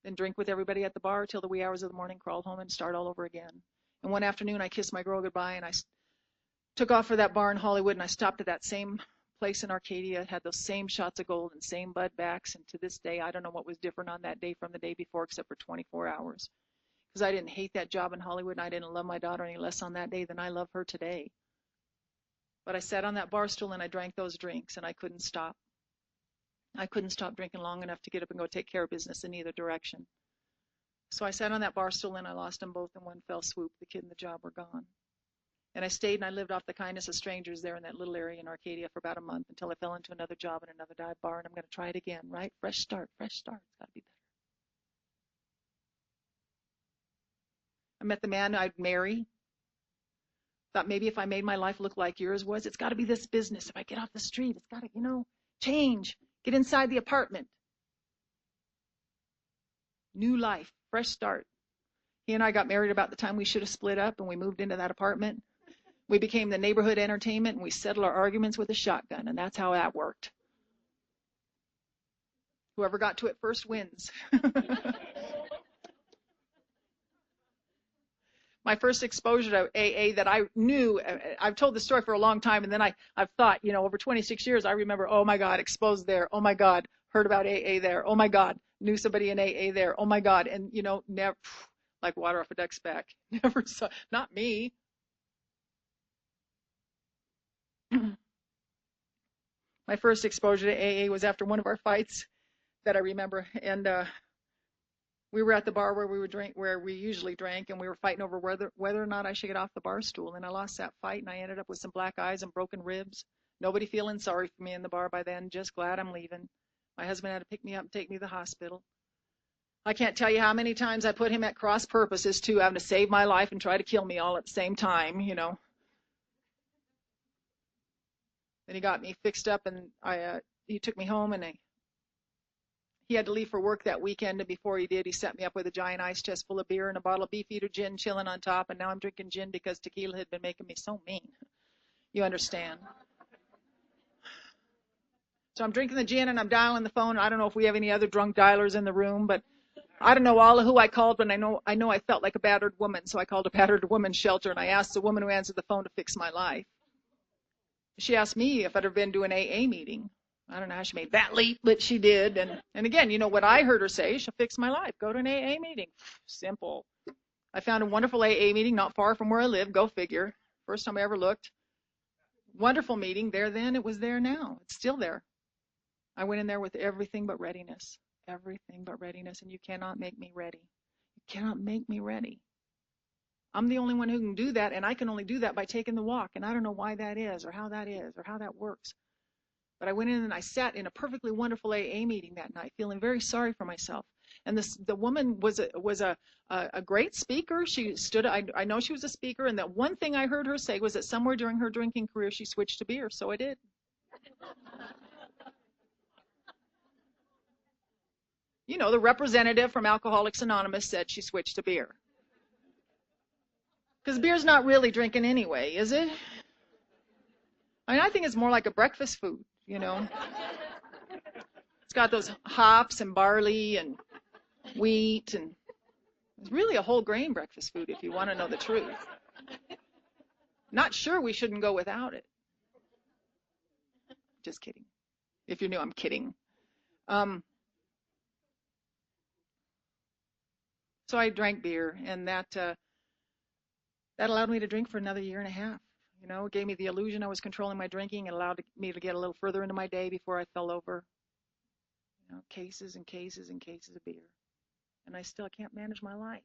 Then drink with everybody at the bar till the wee hours of the morning, crawl home and start all over again. And one afternoon I kissed my girl goodbye and I took off for that bar in Hollywood, and I stopped at that same place in Arcadia. It had those same shots of gold and same Bud Backs, and to this day I don't know what was different on that day from the day before except for 24 hours. Because I didn't hate that job in Hollywood and I didn't love my daughter any less on that day than I love her today. But I sat on that bar stool and I drank those drinks and I couldn't stop. I couldn't stop drinking long enough to get up and go take care of business in either direction. So I sat on that bar stool and I lost them both in one fell swoop. The kid and the job were gone. And I stayed and I lived off the kindness of strangers there in that little area in Arcadia for about a month until I fell into another job in another dive bar, and I'm going to try it again, right? Fresh start, fresh start. It's got to be better. I met the man I'd marry. Thought maybe if I made my life look like yours was, it's got to be this business. If I get off the street, it's got to, change. Get inside the apartment. New life, fresh start. He and I got married about the time we should have split up, and we moved into that apartment. We became the neighborhood entertainment, and we settled our arguments with a shotgun, and that's how that worked. Whoever got to it first wins. My first exposure to AA that I knew, I've told the story for a long time, and then I've thought, over 26 years, I remember, oh my God, exposed there. Oh my God, heard about AA there. Oh my God, knew somebody in AA there. Oh my God, and never, like water off a duck's back. Never saw, not me. My first exposure to AA was after one of our fights that I remember, and we were at the bar where we usually drank, and we were fighting over whether or not I should get off the bar stool. And I lost that fight, and I ended up with some black eyes and broken ribs. Nobody feeling sorry for me in the bar by then. Just glad I'm leaving. My husband had to pick me up and take me to the hospital. I can't tell you how many times I put him at cross purposes too, having to save my life and try to kill me all at the same time. Then he got me fixed up, and he took me home, and he had to leave for work that weekend, and before he did, he set me up with a giant ice chest full of beer and a bottle of Beefeater gin chilling on top, and now I'm drinking gin because tequila had been making me so mean. You understand? So I'm drinking the gin, and I'm dialing the phone. I don't know if we have any other drunk dialers in the room, but I don't know all of who I called, but I know I felt like a battered woman, so I called a battered woman's shelter, and I asked the woman who answered the phone to fix my life. She asked me if I'd ever been to an AA meeting. I don't know how she made that leap, but she did. And again, what I heard her say, she'll fix my life. Go to an AA meeting. Simple. I found a wonderful AA meeting not far from where I live. Go figure. First time I ever looked. Wonderful meeting. There then, it was there now. It's still there. I went in there with everything but readiness. Everything but readiness, and you cannot make me ready. You cannot make me ready. I'm the only one who can do that, and I can only do that by taking the walk, and I don't know why that is or how that works. But I went in and I sat in a perfectly wonderful AA meeting that night, feeling very sorry for myself. And the woman was a great speaker. She stood. I know she was a speaker, and that one thing I heard her say was that somewhere during her drinking career she switched to beer. So I did. The representative from Alcoholics Anonymous said she switched to beer. Because beer's not really drinking anyway, is it? I think it's more like a breakfast food, It's got those hops and barley and wheat, and it's really a whole grain breakfast food if you want to know the truth. Not sure we shouldn't go without it. Just kidding. If you're new, I'm kidding. So I drank beer, and that allowed me to drink for another year and a half. It gave me the illusion I was controlling my drinking. It allowed me to get a little further into my day before I fell over. Cases and cases and cases of beer. And I still can't manage my life.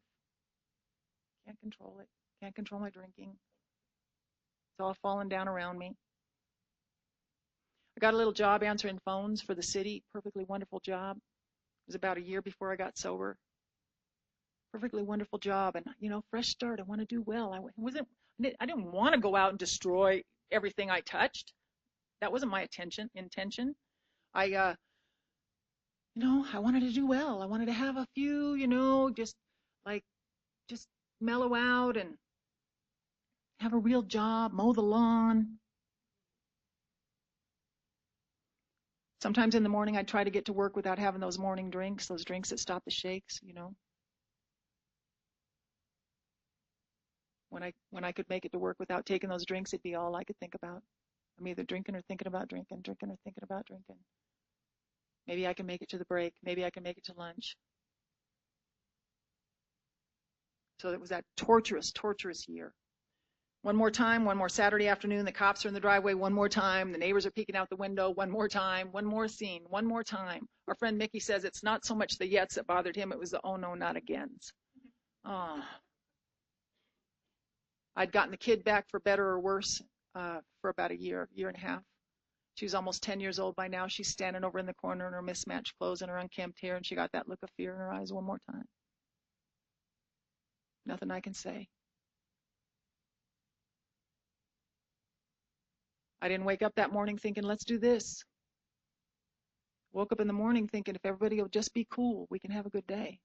Can't control it. Can't control my drinking. It's all falling down around me. I got a little job answering phones for the city. Perfectly wonderful job. It was about a year before I got sober. perfectly wonderful job, and fresh start. I want to do well. I didn't want to go out and destroy everything I touched. That wasn't my intention. I I wanted to do well. I wanted to have a few, like just mellow out and have a real job, mow the lawn. Sometimes in the morning I'd try to get to work without having those morning drinks, those drinks that stop the shakes. When I could make it to work without taking those drinks, it'd be all I could think about. I'm either drinking or thinking about drinking, drinking or thinking about drinking. Maybe I can make it to the break. Maybe I can make it to lunch. So it was that torturous, torturous year. One more time, one more Saturday afternoon, the cops are in the driveway one more time, the neighbors are peeking out the window one more time, one more scene, one more time. Our friend Mickey says it's not so much the yets that bothered him, it was the oh no, not agains. Oh. I'd gotten the kid back for better or worse for about a year and a half. She was almost 10 years old by now. She's standing over in the corner in her mismatched clothes and her unkempt hair, and she got that look of fear in her eyes one more time. Nothing I can say. I didn't wake up that morning thinking, let's do this. Woke up in the morning thinking, if everybody will just be cool, we can have a good day.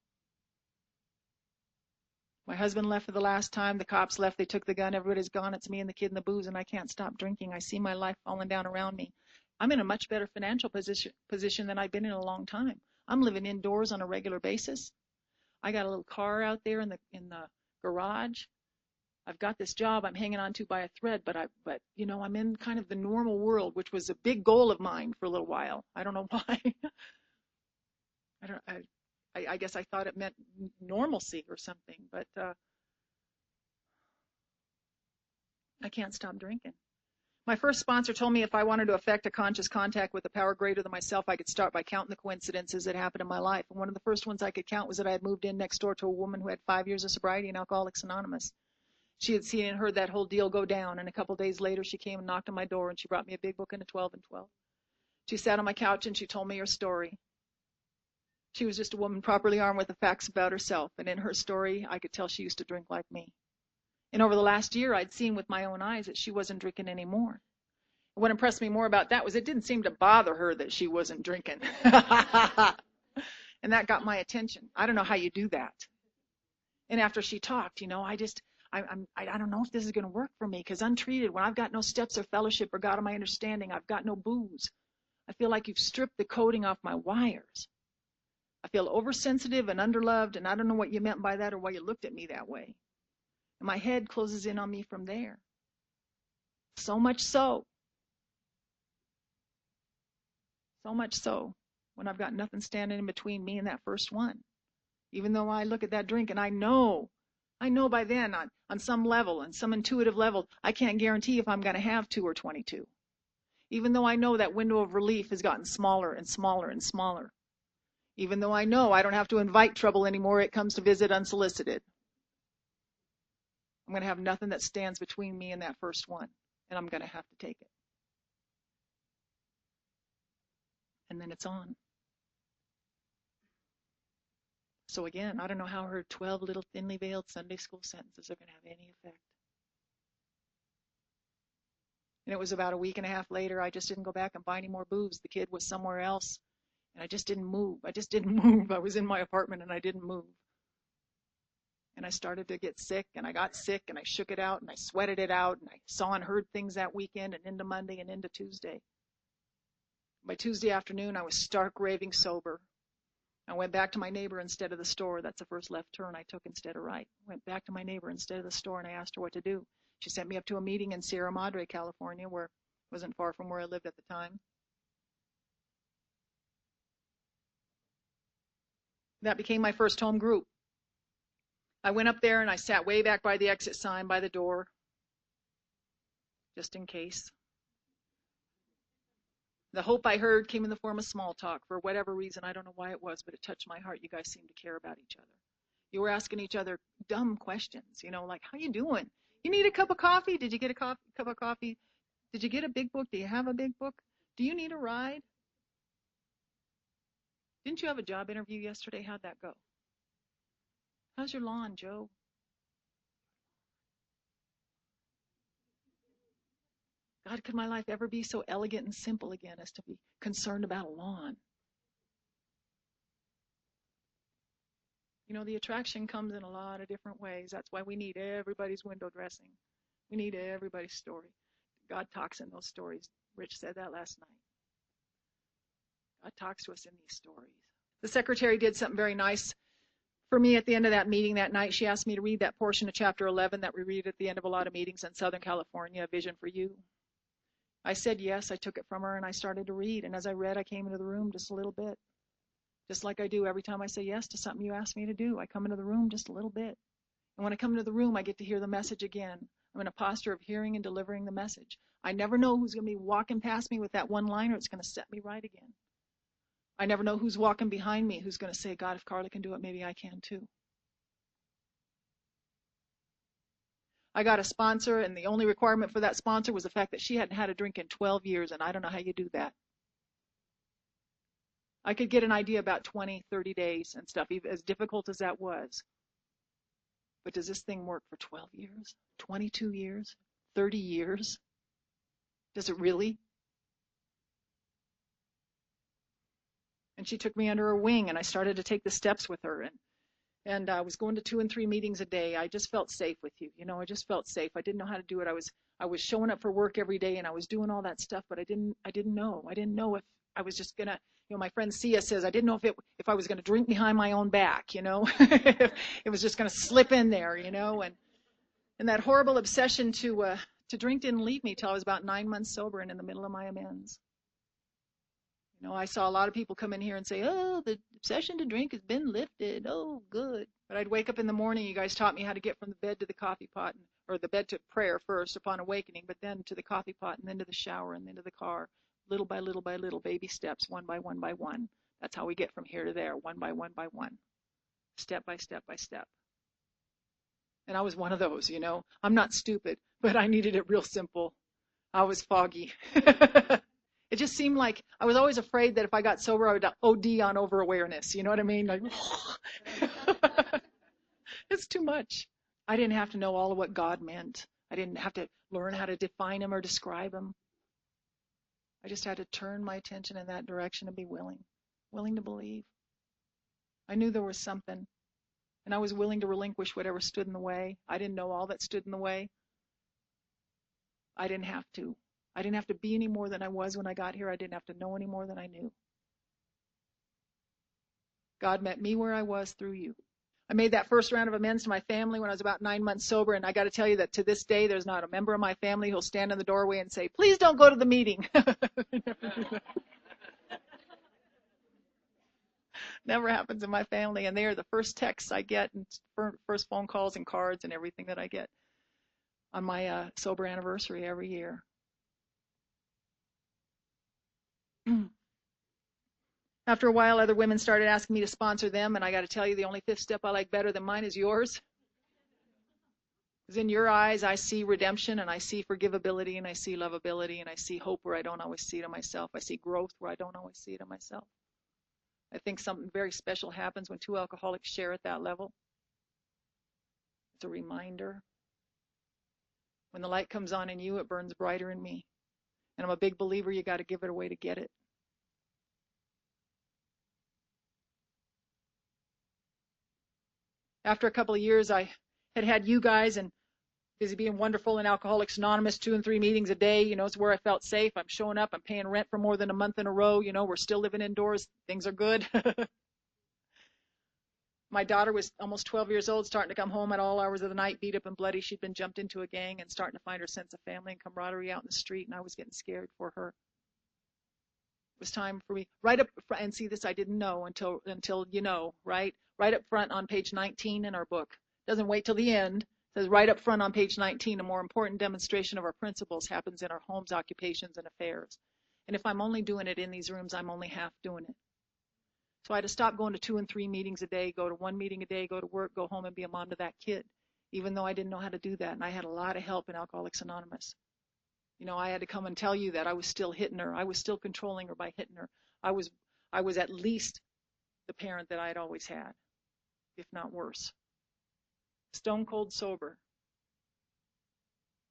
My husband left for the last time. The cops left. They took the gun. Everybody's gone. It's me and the kid and the booze, and I can't stop drinking. I see my life falling down around me. I'm in a much better financial position than I've been in a long time. I'm living indoors on a regular basis. I got a little car out there in the garage. I've got this job I'm hanging on to by a thread, but I'm in kind of the normal world, which was a big goal of mine for a little while. I don't know why. I guess I thought it meant normalcy or something, but I can't stop drinking. My first sponsor told me if I wanted to affect a conscious contact with a power greater than myself, I could start by counting the coincidences that happened in my life. And one of the first ones I could count was that I had moved in next door to a woman who had 5 years of sobriety in Alcoholics Anonymous. She had seen and heard that whole deal go down, and a couple days later she came and knocked on my door, and she brought me a big book and a 12 and 12. She sat on my couch and she told me her story. She was just a woman properly armed with the facts about herself, and in her story I could tell she used to drink like me. And over the last year I'd seen with my own eyes that she wasn't drinking anymore. What impressed me more about that was it didn't seem to bother her that she wasn't drinking. And that got my attention. I don't know how you do that. And after she talked, I don't know if this is going to work for me, because untreated, when I've got no steps or fellowship or God of my understanding, I've got no booze. I feel like you've stripped the coating off my wires. I feel oversensitive and underloved, and I don't know what you meant by that or why you looked at me that way. And my head closes in on me from there. So much so, when I've got nothing standing in between me and that first one. Even though I look at that drink and I know by then on some level, on some intuitive level, I can't guarantee if I'm going to have 2 or 22. Even though I know that window of relief has gotten smaller and smaller and smaller. Even though I know I don't have to invite trouble anymore, it comes to visit unsolicited. I'm going to have nothing that stands between me and that first one, and I'm going to have to take it. And then it's on. So again, I don't know how her 12 little thinly veiled Sunday school sentences are going to have any effect. And it was about a week and a half later, I just didn't go back and buy any more booze. The kid was somewhere else, and I just didn't move. I was in my apartment, and I didn't move. And I started to get sick, and I got sick, and I shook it out, and I sweated it out, and I saw and heard things that weekend and into Monday and into Tuesday. By Tuesday afternoon, I was stark raving sober. I went back to my neighbor instead of the store. That's the first left turn I took instead of right. Went back to my neighbor instead of the store, and I asked her what to do. She sent me up to a meeting in Sierra Madre, California, where it wasn't far from where I lived at the time. That became my first home group. I went up there and I sat way back by the exit sign by the door, just in case. The hope I heard came in the form of small talk. For whatever reason, I don't know why it was, but it touched my heart. You guys seemed to care about each other. You were asking each other dumb questions, like, how you doing? You need a cup of coffee? Did you get a cup of coffee? Did you get a big book? Do you have a big book? Do you need a ride? Didn't you have a job interview yesterday? How'd that go? How's your lawn, Joe? God, could my life ever be so elegant and simple again as to be concerned about a lawn? You know, the attraction comes in a lot of different ways. That's why we need everybody's window dressing. We need everybody's story. God talks in those stories. Rich said that last night. God talks to us in these stories. The secretary did something very nice for me at the end of that meeting that night. She asked me to read that portion of chapter 11 that we read at the end of a lot of meetings in Southern California, A Vision for You. I said yes. I took it from her and I started to read. And as I read, I came into the room just a little bit. Just like I do every time I say yes to something you ask me to do. I come into the room just a little bit. And when I come into the room, I get to hear the message again. I'm in a posture of hearing and delivering the message. I never know who's going to be walking past me with that one liner. It's going to set me right again. I never know who's walking behind me, who's going to say, God, if Carla can do it, maybe I can too. I got a sponsor, and the only requirement for that sponsor was the fact that she hadn't had a drink in 12 years, and I don't know how you do that. I could get an idea about 20, 30 days and stuff, even as difficult as that was. But does this thing work for 12 years, 22 years, 30 years? Does it really? And she took me under her wing, and I started to take the steps with her. And I was going to 2 and 3 meetings a day. I just felt safe with you. You know, I just felt safe. I didn't know how to do it. I was showing up for work every day, and I was doing all that stuff, but I didn't know. I didn't know if I was just gonna, you know, my friend Sia says, I didn't know if I was gonna drink behind my own back, you know, if it was just gonna slip in there, you know, and that horrible obsession to drink didn't leave me till I was about 9 months sober and in the middle of my amends. You know, I saw a lot of people come in here and say, oh, the obsession to drink has been lifted. Oh, good. But I'd wake up in the morning. You guys taught me how to get from the bed to the coffee pot, or the bed to prayer first upon awakening, but then to the coffee pot, and then to the shower, and then to the car, little by little by little, baby steps, one by one by one. That's how we get from here to there, one by one by one, step by step by step. And I was one of those, you know. I'm not stupid, but I needed it real simple. I was foggy. It just seemed like I was always afraid that if I got sober, I would OD on over-awareness. You know what I mean? Like, it's too much. I didn't have to know all of what God meant. I didn't have to learn how to define him or describe him. I just had to turn my attention in that direction and be willing to believe. I knew there was something, and I was willing to relinquish whatever stood in the way. I didn't know all that stood in the way. I didn't have to. I didn't have to be any more than I was when I got here. I didn't have to know any more than I knew. God met me where I was through you. I made that first round of amends to my family when I was about 9 months sober, and I got to tell you that to this day, there's not a member of my family who'll stand in the doorway and say, please don't go to the meeting. Never happens in my family, and they are the first texts I get and first phone calls and cards and everything that I get on my sober anniversary every year. After a while, other women started asking me to sponsor them, and I got to tell you, the only fifth step I like better than mine is yours. Because in your eyes, I see redemption, and I see forgivability, and I see lovability, and I see hope where I don't always see it in myself. I see growth where I don't always see it in myself. I think something very special happens when two alcoholics share at that level. It's a reminder. When the light comes on in you, it burns brighter in me. And I'm a big believer you got to give it away to get it. After a couple of years, I had you guys and busy being wonderful in Alcoholics Anonymous, 2 and 3 meetings a day. You know, it's where I felt safe. I'm showing up. I'm paying rent for more than a month in a row. You know, we're still living indoors. Things are good. My daughter was almost 12 years old, starting to come home at all hours of the night, beat up and bloody. She'd been jumped into a gang and starting to find her sense of family and camaraderie out in the street, and I was getting scared for her. It was time for me, right up front, and see this I didn't know until you know, right? Right up front on page 19 in our book. Doesn't wait till the end. It says right up front on page 19, a more important demonstration of our principles happens in our homes, occupations, and affairs. And if I'm only doing it in these rooms, I'm only half doing it. So I had to stop going to 2 and 3 meetings a day, go to 1 meeting a day, go to work, go home, and be a mom to that kid, even though I didn't know how to do that. And I had a lot of help in Alcoholics Anonymous. You know, I had to come and tell you that I was still hitting her. I was still controlling her by hitting her. I was at least the parent that I had always had, if not worse. stone cold sober.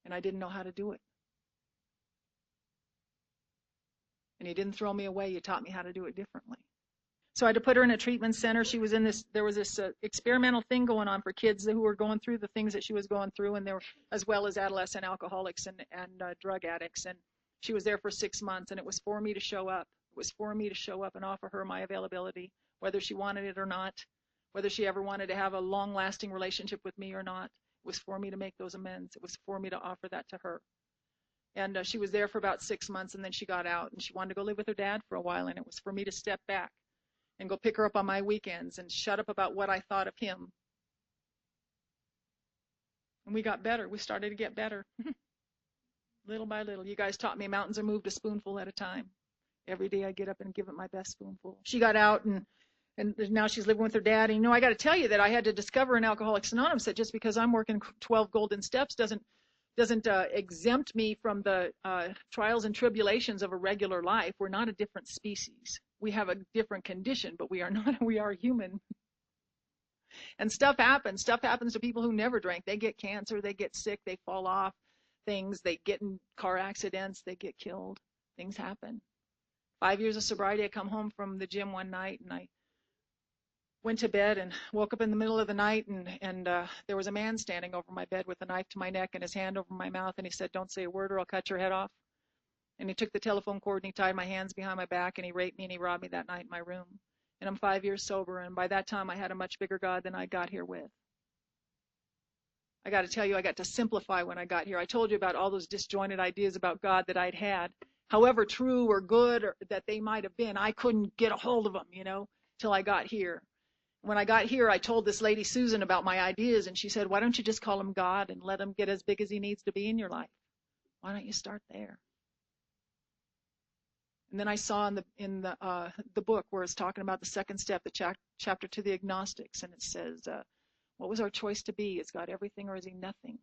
And I didn't know how to do it. And you didn't throw me away. You taught me how to do it differently. So I had to put her in a treatment center. She was in this, there was this experimental thing going on for kids who were going through the things that she was going through, and there were, as well as adolescent alcoholics and drug addicts. And she was there for 6 months, and it was for me to show up. It was for me to show up and offer her my availability, whether she wanted it or not, whether she ever wanted to have a long-lasting relationship with me or not. It was for me to make those amends. It was for me to offer that to her. And she was there for about 6 months, and then she got out, and she wanted to go live with her dad for a while, and it was for me to step back and go pick her up on my weekends and shut up about what I thought of him. And we got better. We started to get better. Little by little. You guys taught me mountains are moved a spoonful at a time. Every day I get up and give it my best spoonful. She got out, and now she's living with her dad. And, I got to tell you that I had to discover in Alcoholics Anonymous that just because I'm working 12 golden steps doesn't exempt me from the trials and tribulations of a regular life. We're not a different species. We have a different condition, but we are not. We are human. And stuff happens. Stuff happens to people who never drank. They get cancer. They get sick. They fall off things. They get in car accidents. They get killed. Things happen. 5 years of sobriety. I come home from the gym one night, and I went to bed and woke up in the middle of the night, and there was a man standing over my bed with a knife to my neck and his hand over my mouth, and he said, "Don't say a word or I'll cut your head off." And he took the telephone cord and he tied my hands behind my back, and he raped me and he robbed me that night in my room. And I'm 5 years sober, and by that time I had a much bigger God than I got here with. I got to tell you, I got to simplify when I got here. I told you about all those disjointed ideas about God that I'd had. However true or good or that they might have been, I couldn't get a hold of them, till I got here. When I got here, I told this lady, Susan, about my ideas, and she said, "Why don't you just call him God and let him get as big as he needs to be in your life? Why don't you start there?" And then I saw in the book where it's talking about the second step, the chapter to the agnostics, and it says, what was our choice to be? Is God everything or is he nothing?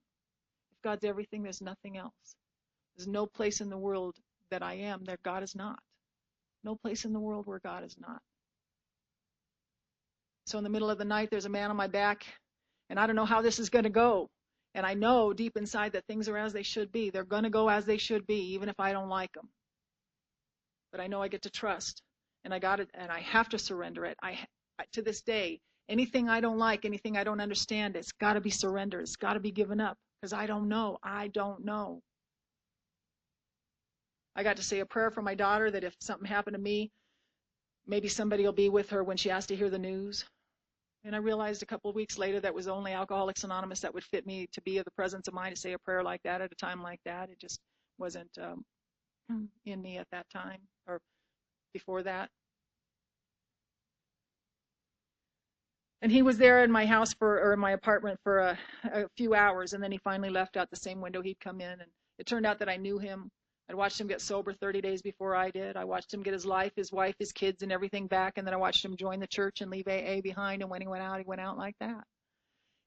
If God's everything, there's nothing else. There's no place in the world that I am that God is not. No place in the world where God is not. So in the middle of the night, there's a man on my back, and I don't know how this is going to go. And I know deep inside that things are as they should be. They're going to go as they should be, even if I don't like them. But I know I get to trust, and I got it, and I have to surrender it. I to this day, anything I don't like, anything I don't understand, it's got to be surrendered. It's got to be given up, because I don't know. I don't know. I got to say a prayer for my daughter that if something happened to me, maybe somebody will be with her when she has to hear the news. And I realized a couple of weeks later that was only Alcoholics Anonymous that would fit me to be of the presence of mind to say a prayer like that at a time like that. It just wasn't in me at that time or before that. And he was there in my house or in my apartment for a few hours, and then he finally left out the same window he'd come in. And it turned out that I knew him. I'd watched him get sober 30 days before I did. I watched him get his life, his wife, his kids, and everything back. And then I watched him join the church and leave AA behind. And when he went out like that.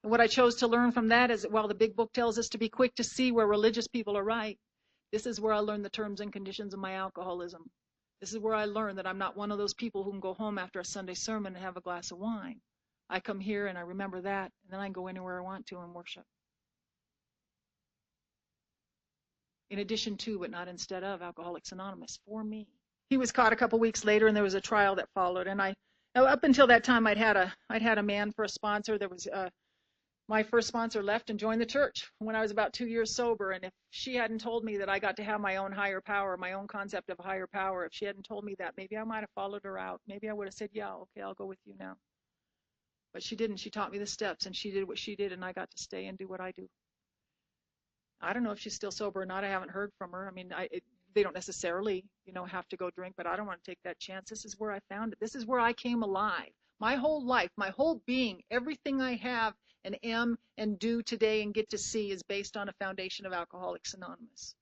And what I chose to learn from that is that while the big book tells us to be quick to see where religious people are right, this is where I learned the terms and conditions of my alcoholism. This is where I learned that I'm not one of those people who can go home after a Sunday sermon and have a glass of wine. I come here and I remember that, and then I can go anywhere I want to and worship. In addition to, but not instead of, Alcoholics Anonymous for me. He was caught a couple weeks later, and there was a trial that followed. And up until that time, I'd had a man for a sponsor. There was my first sponsor left and joined the church when I was about 2 years sober. And if she hadn't told me that I got to have my own higher power, my own concept of higher power, if she hadn't told me that, maybe I might have followed her out. Maybe I would have said, "Yeah, okay, I'll go with you now." But she didn't. She taught me the steps, and she did what she did, and I got to stay and do what I do. I don't know if she's still sober or not. I haven't heard from her. I mean, they don't necessarily, have to go drink, but I don't want to take that chance. This is where I found it. This is where I came alive. My whole life, my whole being, everything I have and am and do today and get to see is based on a foundation of Alcoholics Anonymous.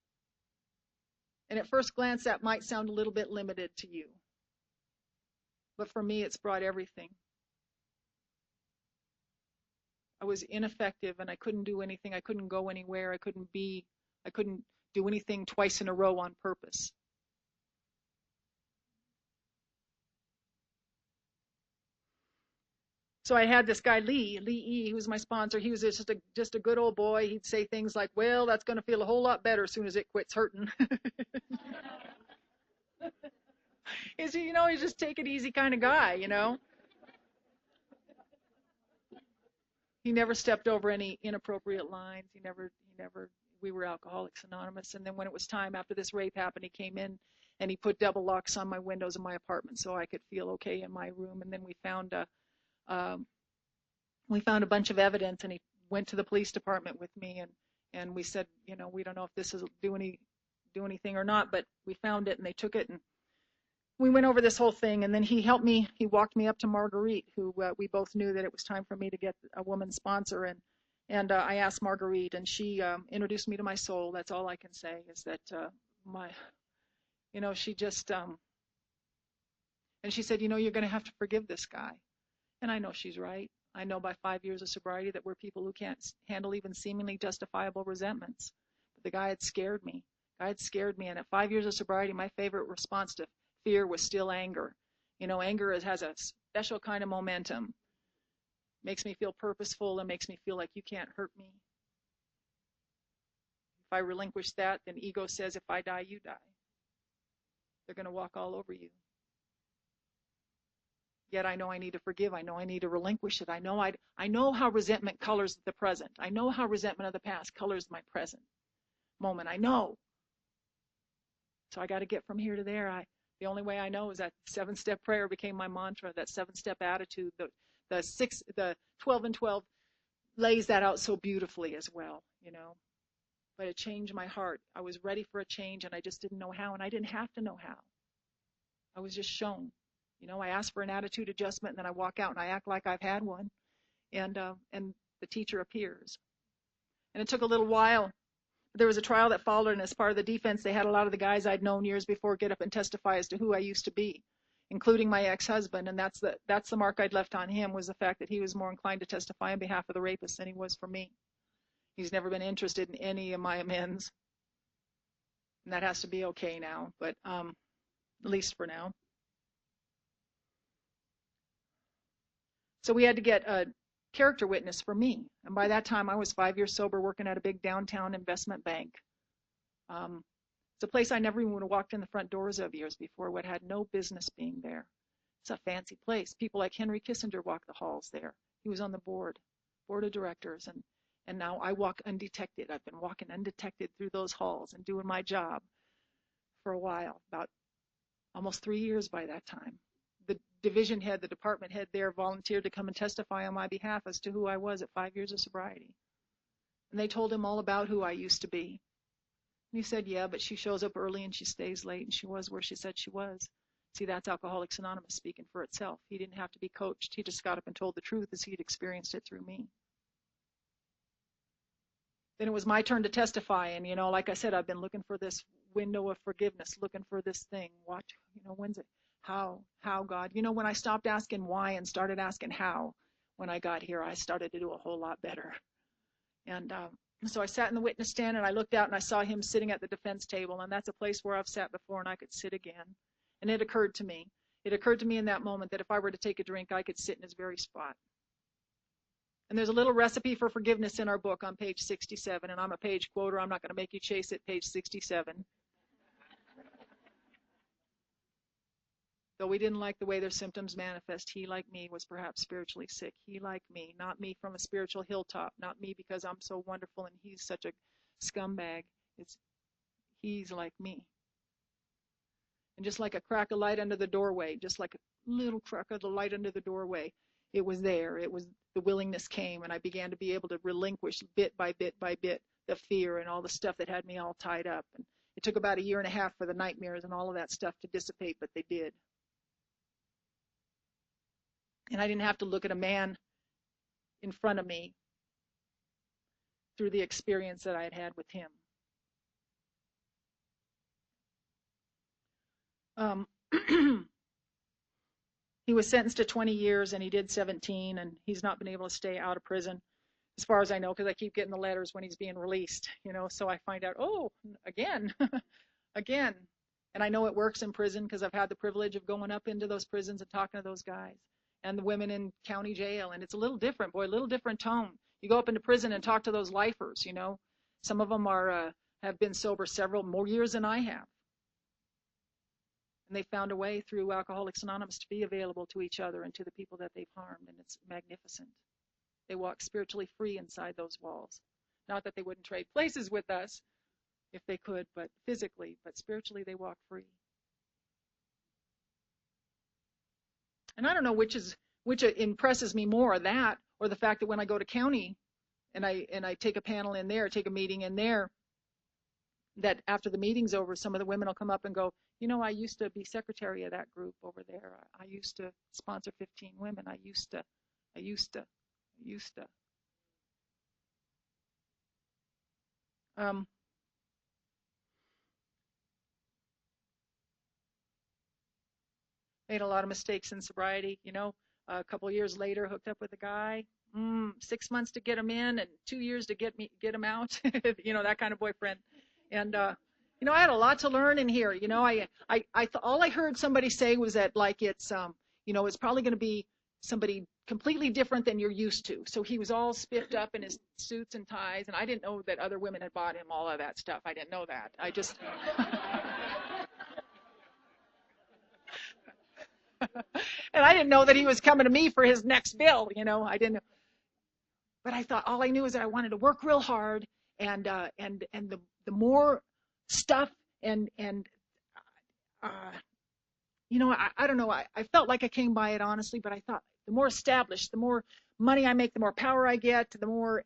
And at first glance, that might sound a little bit limited to you. But for me, it's brought everything. I was ineffective, and I couldn't do anything. I couldn't go anywhere. I couldn't do anything twice in a row on purpose. So I had this guy, Lee E., who was my sponsor. He was just a good old boy. He'd say things like, well, that's going to feel a whole lot better as soon as it quits hurting. He's just take it easy kind of guy, He never stepped over any inappropriate lines. We were Alcoholics Anonymous. And then when it was time after this rape happened, he came in and he put double locks on my windows in my apartment so I could feel okay in my room. And then we found a bunch of evidence, and he went to the police department with me, and we said, we don't know if this is do anything or not, but we found it, and they took it, and we went over this whole thing. And then he helped me. He walked me up to Marguerite, who we both knew that it was time for me to get a woman sponsor, and I asked Marguerite, and she introduced me to my soul. That's all I can say is that she just and she said, you're going to have to forgive this guy. And I know she's right. I know by 5 years of sobriety that we're people who can't handle even seemingly justifiable resentments. But the guy had scared me. And at 5 years of sobriety, my favorite response to fear was still anger. Anger has a special kind of momentum. Makes me feel purposeful and makes me feel like you can't hurt me. If I relinquish that, then ego says, if I die, you die. They're going to walk all over you. Yet I know I need to forgive. I know I need to relinquish it. I know how resentment colors the present. I know how resentment of the past colors my present moment. I know. So I got to get from here to there. The only way I know is that 7-step prayer became my mantra. That 7-step attitude. The 12 and 12 lays that out so beautifully as well. But it changed my heart. I was ready for a change, and I just didn't know how, and I didn't have to know how. I was just shown. I ask for an attitude adjustment, and then I walk out and I act like I've had one, and the teacher appears. And it took a little while. There was a trial that followed, and as part of the defense, they had a lot of the guys I'd known years before get up and testify as to who I used to be, including my ex-husband. And that's the mark I'd left on him, was the fact that he was more inclined to testify on behalf of the rapist than he was for me. He's never been interested in any of my amends, and that has to be okay now, but at least for now. So we had to get a character witness for me. And by that time, I was 5 years sober, working at a big downtown investment bank. It's a place I never even would have walked in the front doors of years before, what had no business being there. It's a fancy place. People like Henry Kissinger walk the halls there. He was on the board of directors. And now I walk undetected. I've been walking undetected through those halls and doing my job for a while, about almost 3 years by that time. The division head, the department head there volunteered to come and testify on my behalf as to who I was at 5 years of sobriety. And they told him all about who I used to be. And he said, yeah, but she shows up early and she stays late, and she was where she said she was. See, that's Alcoholics Anonymous speaking for itself. He didn't have to be coached. He just got up and told the truth as he'd experienced it through me. Then it was my turn to testify, and, like I said, I've been looking for this window of forgiveness, looking for this thing. What, when's it? How, God? When I stopped asking why and started asking how, when I got here, I started to do a whole lot better. And so I sat in the witness stand, and I looked out, and I saw him sitting at the defense table, and that's a place where I've sat before, and I could sit again. And it occurred to me in that moment that if I were to take a drink, I could sit in his very spot. And there's a little recipe for forgiveness in our book on page 67, and I'm a page quoter. I'm not going to make you chase it, page 67. Though we didn't like the way their symptoms manifest, he, like me, was perhaps spiritually sick. He, like me, not me from a spiritual hilltop, not me because I'm so wonderful and he's such a scumbag. He's like me. And just like a crack of light under the doorway, just like a little crack of the light under the doorway, it was there. The willingness came, and I began to be able to relinquish bit by bit by bit the fear and all the stuff that had me all tied up. And it took about 1.5 years for the nightmares and all of that stuff to dissipate, but they did. And I didn't have to look at a man in front of me through the experience that I had had with him. He was sentenced to 20 years, and he did 17, and he's not been able to stay out of prison, as far as I know, because I keep getting the letters when he's being released, so I find out, oh, again, again. And I know it works in prison because I've had the privilege of going up into those prisons and talking to those guys. and the women in county jail. And it's a little different, boy, a little different tone. You go up into prison and talk to those lifers, you know. Some of them have been sober several more years than I have. And they found a way through Alcoholics Anonymous to be available to each other and to the people that they've harmed, and it's magnificent. They walk spiritually free inside those walls. Not that they wouldn't trade places with us if they could, but physically, but spiritually they walk free. And I don't know which impresses me more, that or the fact that when I go to county and I take a panel in there, take a meeting in there, that after the meeting's over, some of the women will come up and go, you know, I used to be secretary of that group over there. I used to sponsor 15 women. I used to. Made a lot of mistakes in sobriety, you know. A couple of years later, hooked up with a guy. 6 months to get him in and 2 years to get him out. You know, that kind of boyfriend. And you know, I had a lot to learn in here. You know, all I heard somebody say was that, like, it's you know, it's probably going to be somebody completely different than you're used to. So he was all spiffed up in his suits and ties, and I didn't know that other women had bought him all of that stuff. I didn't know that. I just and I didn't know that he was coming to me for his next bill, you know. I didn't know. But I thought, all I knew is that I wanted to work real hard, and the more stuff and you know, I don't know, I felt like I came by it honestly, but I thought the more established, the more money I make, the more power I get, the more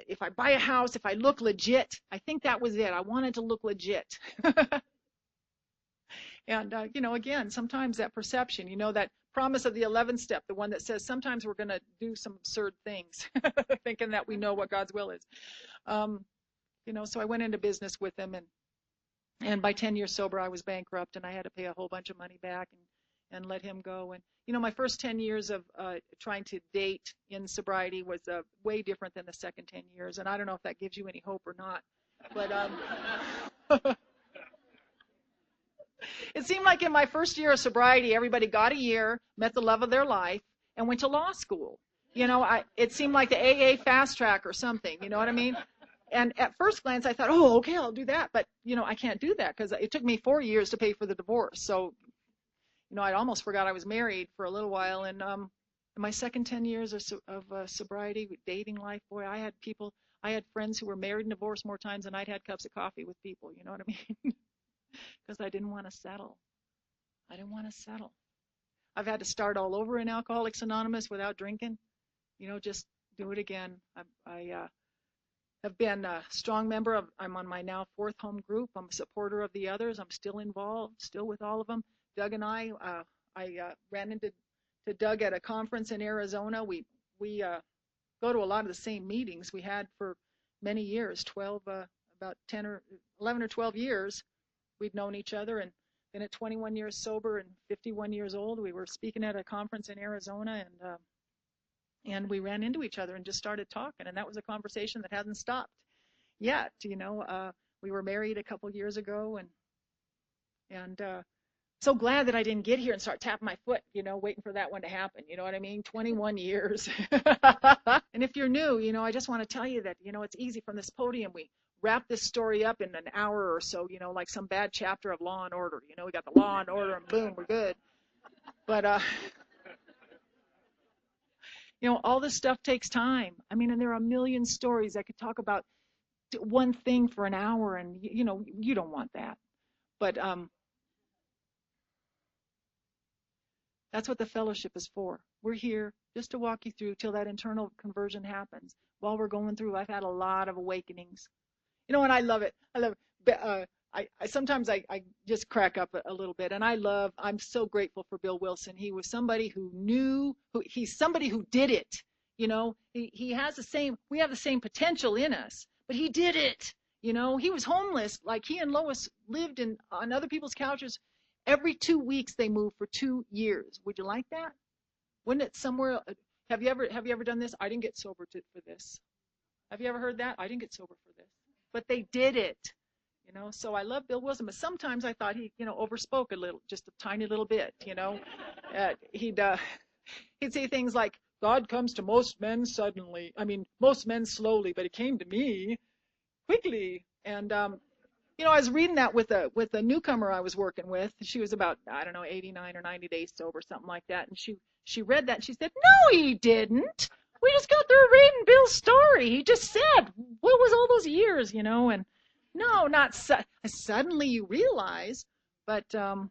if I buy a house, if I look legit. I think that was it. I wanted to look legit. And you know, again, sometimes that perception, you know, that promise of the 11th step, the one that says sometimes we're going to do some absurd things, thinking that we know what God's will is. You know, so I went into business with him, and by 10 years sober, I was bankrupt, and I had to pay a whole bunch of money back and let him go. And you know, my first 10 years of trying to date in sobriety was way different than the second 10 years, and I don't know if that gives you any hope or not, but it seemed like in my first year of sobriety, everybody got a year, met the love of their life, and went to law school. You know, it seemed like the AA fast track or something, you know what I mean? And at first glance, I thought, oh, okay, I'll do that. But, you know, I can't do that because it took me 4 years to pay for the divorce. So, you know, I almost forgot I was married for a little while. And in my second 10 years of sobriety, dating life, boy, I had friends who were married and divorced more times than I'd had cups of coffee with people, you know what I mean? Because I didn't want to settle. I've had to start all over in Alcoholics Anonymous without drinking, you know, just do it again. I have been a strong member I'm on my now 4th home group. I'm a supporter of the others. I'm still involved, still with all of them. Doug and I ran into Doug at a conference in Arizona. We go to a lot of the same meetings we had for many years, about 10 or 11 or 12 years. We'd known each other, and then at 21 years sober and 51 years old, we were speaking at a conference in Arizona, and we ran into each other and just started talking, and that was a conversation that hasn't stopped yet. You know, we were married a couple years ago, and so glad that I didn't get here and start tapping my foot, you know, waiting for that one to happen. You know what I mean? 21 years. And if you're new, you know, I just want to tell you that, you know, it's easy from this podium. We wrap this story up in an hour or so, you know, like some bad chapter of Law and Order. You know, we got the Law and Order and boom, we're good. But, you know, all this stuff takes time. I mean, and there are a million stories. I could talk about one thing for an hour, and, you know, you don't want that. But that's what the fellowship is for. We're here just to walk you through till that internal conversion happens. While we're going through, I've had a lot of awakenings. You know, and I love it. Sometimes I just crack up a little bit, and I'm so grateful for Bill Wilson. He was somebody who knew, he's somebody who did it. You know, we have the same potential in us, but he did it. You know, he was homeless. Like, he and Lois lived on other people's couches. Every 2 weeks they moved for 2 years. Would you like that? Wouldn't it somewhere? Have you ever done this? I didn't get sober for this. Have you ever heard that? I didn't get sober for this. But they did it. you know. So I love Bill Wilson, but sometimes I thought he, you know, overspoke a little, just a tiny little bit, you know. He'd say things like, God comes to most men suddenly. I mean, most men slowly, but it came to me quickly. And you know, I was reading that with a newcomer I was working with. She was about, I don't know, 89 or 90 days sober, something like that. And she read that and she said, "No, he didn't. We just got through reading Bill's story. He just said, what was all those years, you know?" And no, not suddenly you realize, but I'm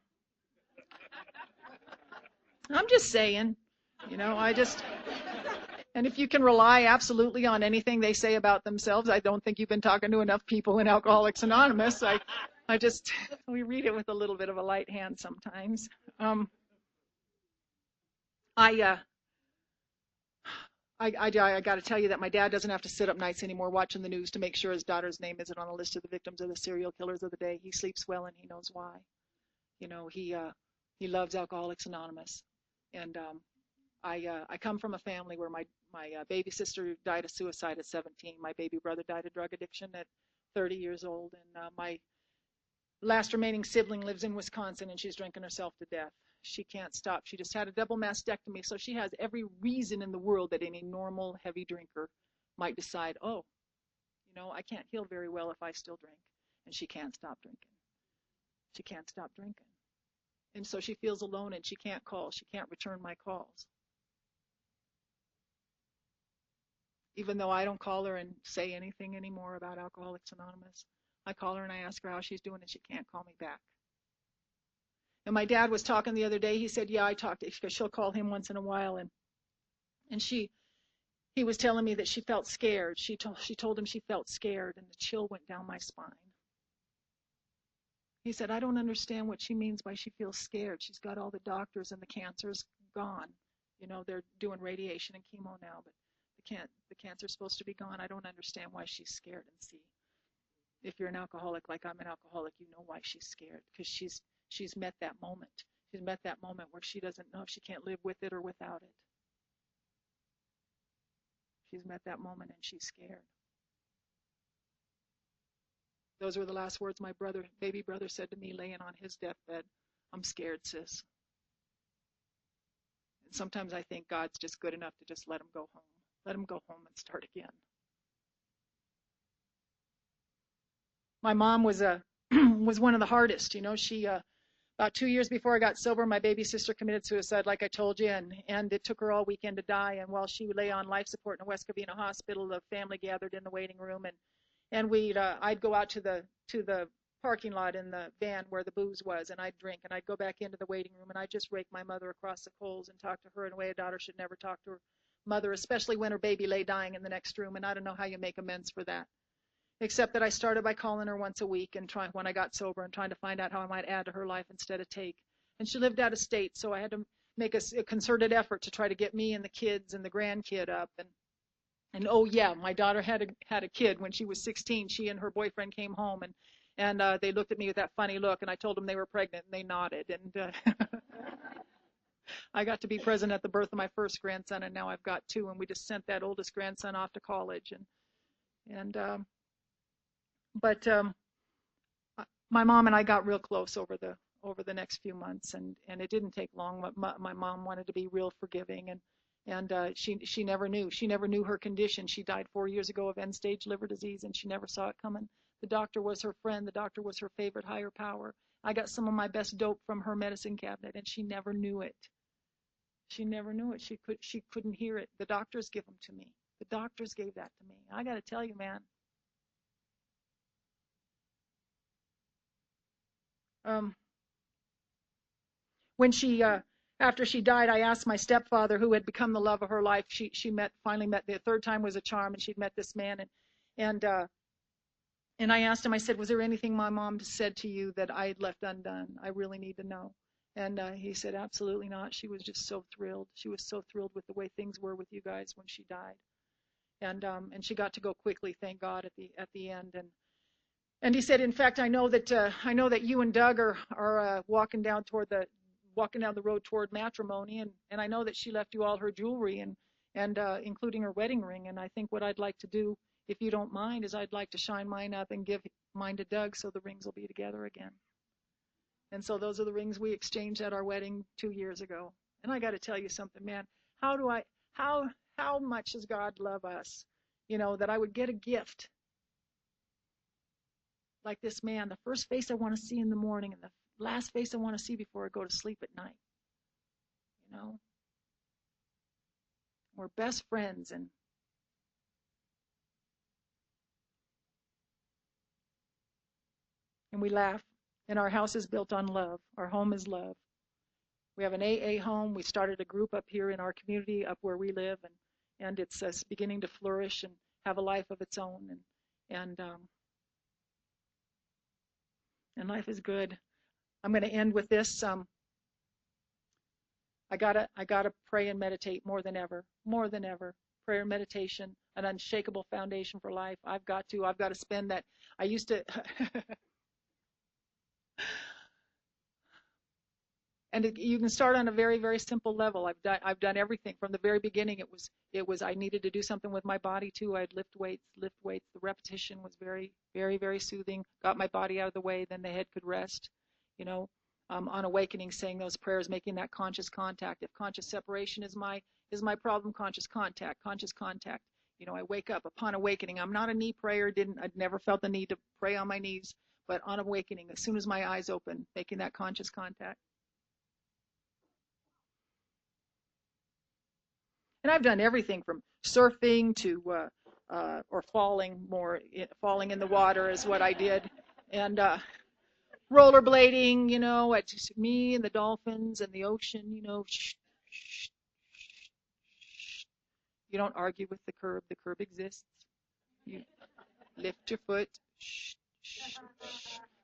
just saying, you know, and if you can rely absolutely on anything they say about themselves, I don't think you've been talking to enough people in Alcoholics Anonymous. We read it with a little bit of a light hand sometimes. I got to tell you that my dad doesn't have to sit up nights anymore watching the news to make sure his daughter's name isn't on the list of the victims of the serial killers of the day. He sleeps well and he knows why. You know, he loves Alcoholics Anonymous, and I come from a family where my baby sister died of suicide at 17. My baby brother died of drug addiction at 30 years old, and my last remaining sibling lives in Wisconsin, and she's drinking herself to death. She can't stop. She just had a double mastectomy, so she has every reason in the world that any normal heavy drinker might decide, oh, you know, I can't heal very well if I still drink, and she can't stop drinking. She can't stop drinking. And so she feels alone, and she can't call. She can't return my calls. Even though I don't call her and say anything anymore about Alcoholics Anonymous, I call her and I ask her how she's doing, and she can't call me back. And my dad was talking the other day. He said, yeah, I talked to her because she'll call him once in a while, and he was telling me that she felt scared. She told him she felt scared, and the chill went down my spine. He said, I don't understand what she means by she feels scared. She's got all the doctors and the cancer's gone. You know, they're doing radiation and chemo now, but the cancer's supposed to be gone. I don't understand why she's scared. And see, if you're an alcoholic like I'm an alcoholic, you know why she's scared, because she's met that moment. She's met that moment where she doesn't know if she can't live with it or without it. She's met that moment and she's scared. Those were the last words my baby brother said to me laying on his deathbed. I'm scared, sis. And sometimes I think God's just good enough to just let him go home. Let him go home and start again. My mom was one of the hardest. You know, she about 2 years before I got sober, my baby sister committed suicide, like I told you, and it took her all weekend to die. And while she lay on life support in a West Covina hospital, the family gathered in the waiting room, and I'd go out to the parking lot in the van where the booze was, and I'd drink, and I'd go back into the waiting room, and I'd just rake my mother across the coals and talk to her in a way a daughter should never talk to her mother, especially when her baby lay dying in the next room. And I don't know how you make amends for that, except that I started by calling her once a week and when I got sober, and trying to find out how I might add to her life instead of take. And she lived out of state, so I had to make a concerted effort to try to get me and the kids and the grandkid up. And oh yeah, my daughter had a kid when she was 16. She and her boyfriend came home, and they looked at me with that funny look, and I told them they were pregnant, and they nodded. And I got to be present at the birth of my first grandson, and now I've got two, and we just sent that oldest grandson off to college. But my mom and I got real close over the next few months, and it didn't take long. My mom wanted to be real forgiving, and she never knew her condition. She died 4 years ago of end-stage liver disease, and she never saw it coming. The doctor was her friend. The doctor was her favorite higher power. I got some of my best dope from her medicine cabinet, and she never knew it. She never knew it. She couldn't hear it. The doctors give them to me. The doctors gave that to me. I got to tell you, man. When after she died, I asked my stepfather, who had become the love of her life. She finally met. The third time was a charm, and she'd met this man, and I asked him. I said, "Was there anything my mom said to you that I had left undone? I really need to know." And he said, "Absolutely not. She was just so thrilled. She was so thrilled with the way things were with you guys when she died, and she got to go quickly, thank God, at the end." And he said, "In fact, I know that you and Doug are walking down the road toward matrimony, and I know that she left you all her jewelry, and including her wedding ring. And I think what I'd like to do, if you don't mind, is I'd like to shine mine up and give mine to Doug so the rings will be together again. And so those are the rings we exchanged at our wedding 2 years ago. And I got to tell you something, man. How much does God love us? You know, that I would get a gift like this man, the first face I want to see in the morning and the last face I want to see before I go to sleep at night. You know, we're best friends, and we laugh. And our house is built on love. Our home is love. We have an AA home. We started a group up here in our community, up where we live, and it's beginning to flourish and have a life of its own. And life is good. I'm going to end with this. I gotta pray and meditate more than ever. Prayer and meditation, an unshakable foundation for life. I've got to spend that. I used to. And you can start on a very, very simple level. I've done everything from the very beginning. It was I needed to do something with my body too. I'd lift weights. The repetition was very, very, very soothing. Got my body out of the way, then the head could rest. You know, on awakening, saying those prayers, making that conscious contact. If conscious separation is my problem, conscious contact. You know, I wake up upon awakening. I'm not a knee prayer. I'd never felt the need to pray on my knees, but on awakening, as soon as my eyes open, making that conscious contact. And I've done everything from surfing to or falling in the water is what I did, and rollerblading. You know, it's just me and the dolphins and the ocean. You know, you don't argue with the curb. The curb exists. You lift your foot.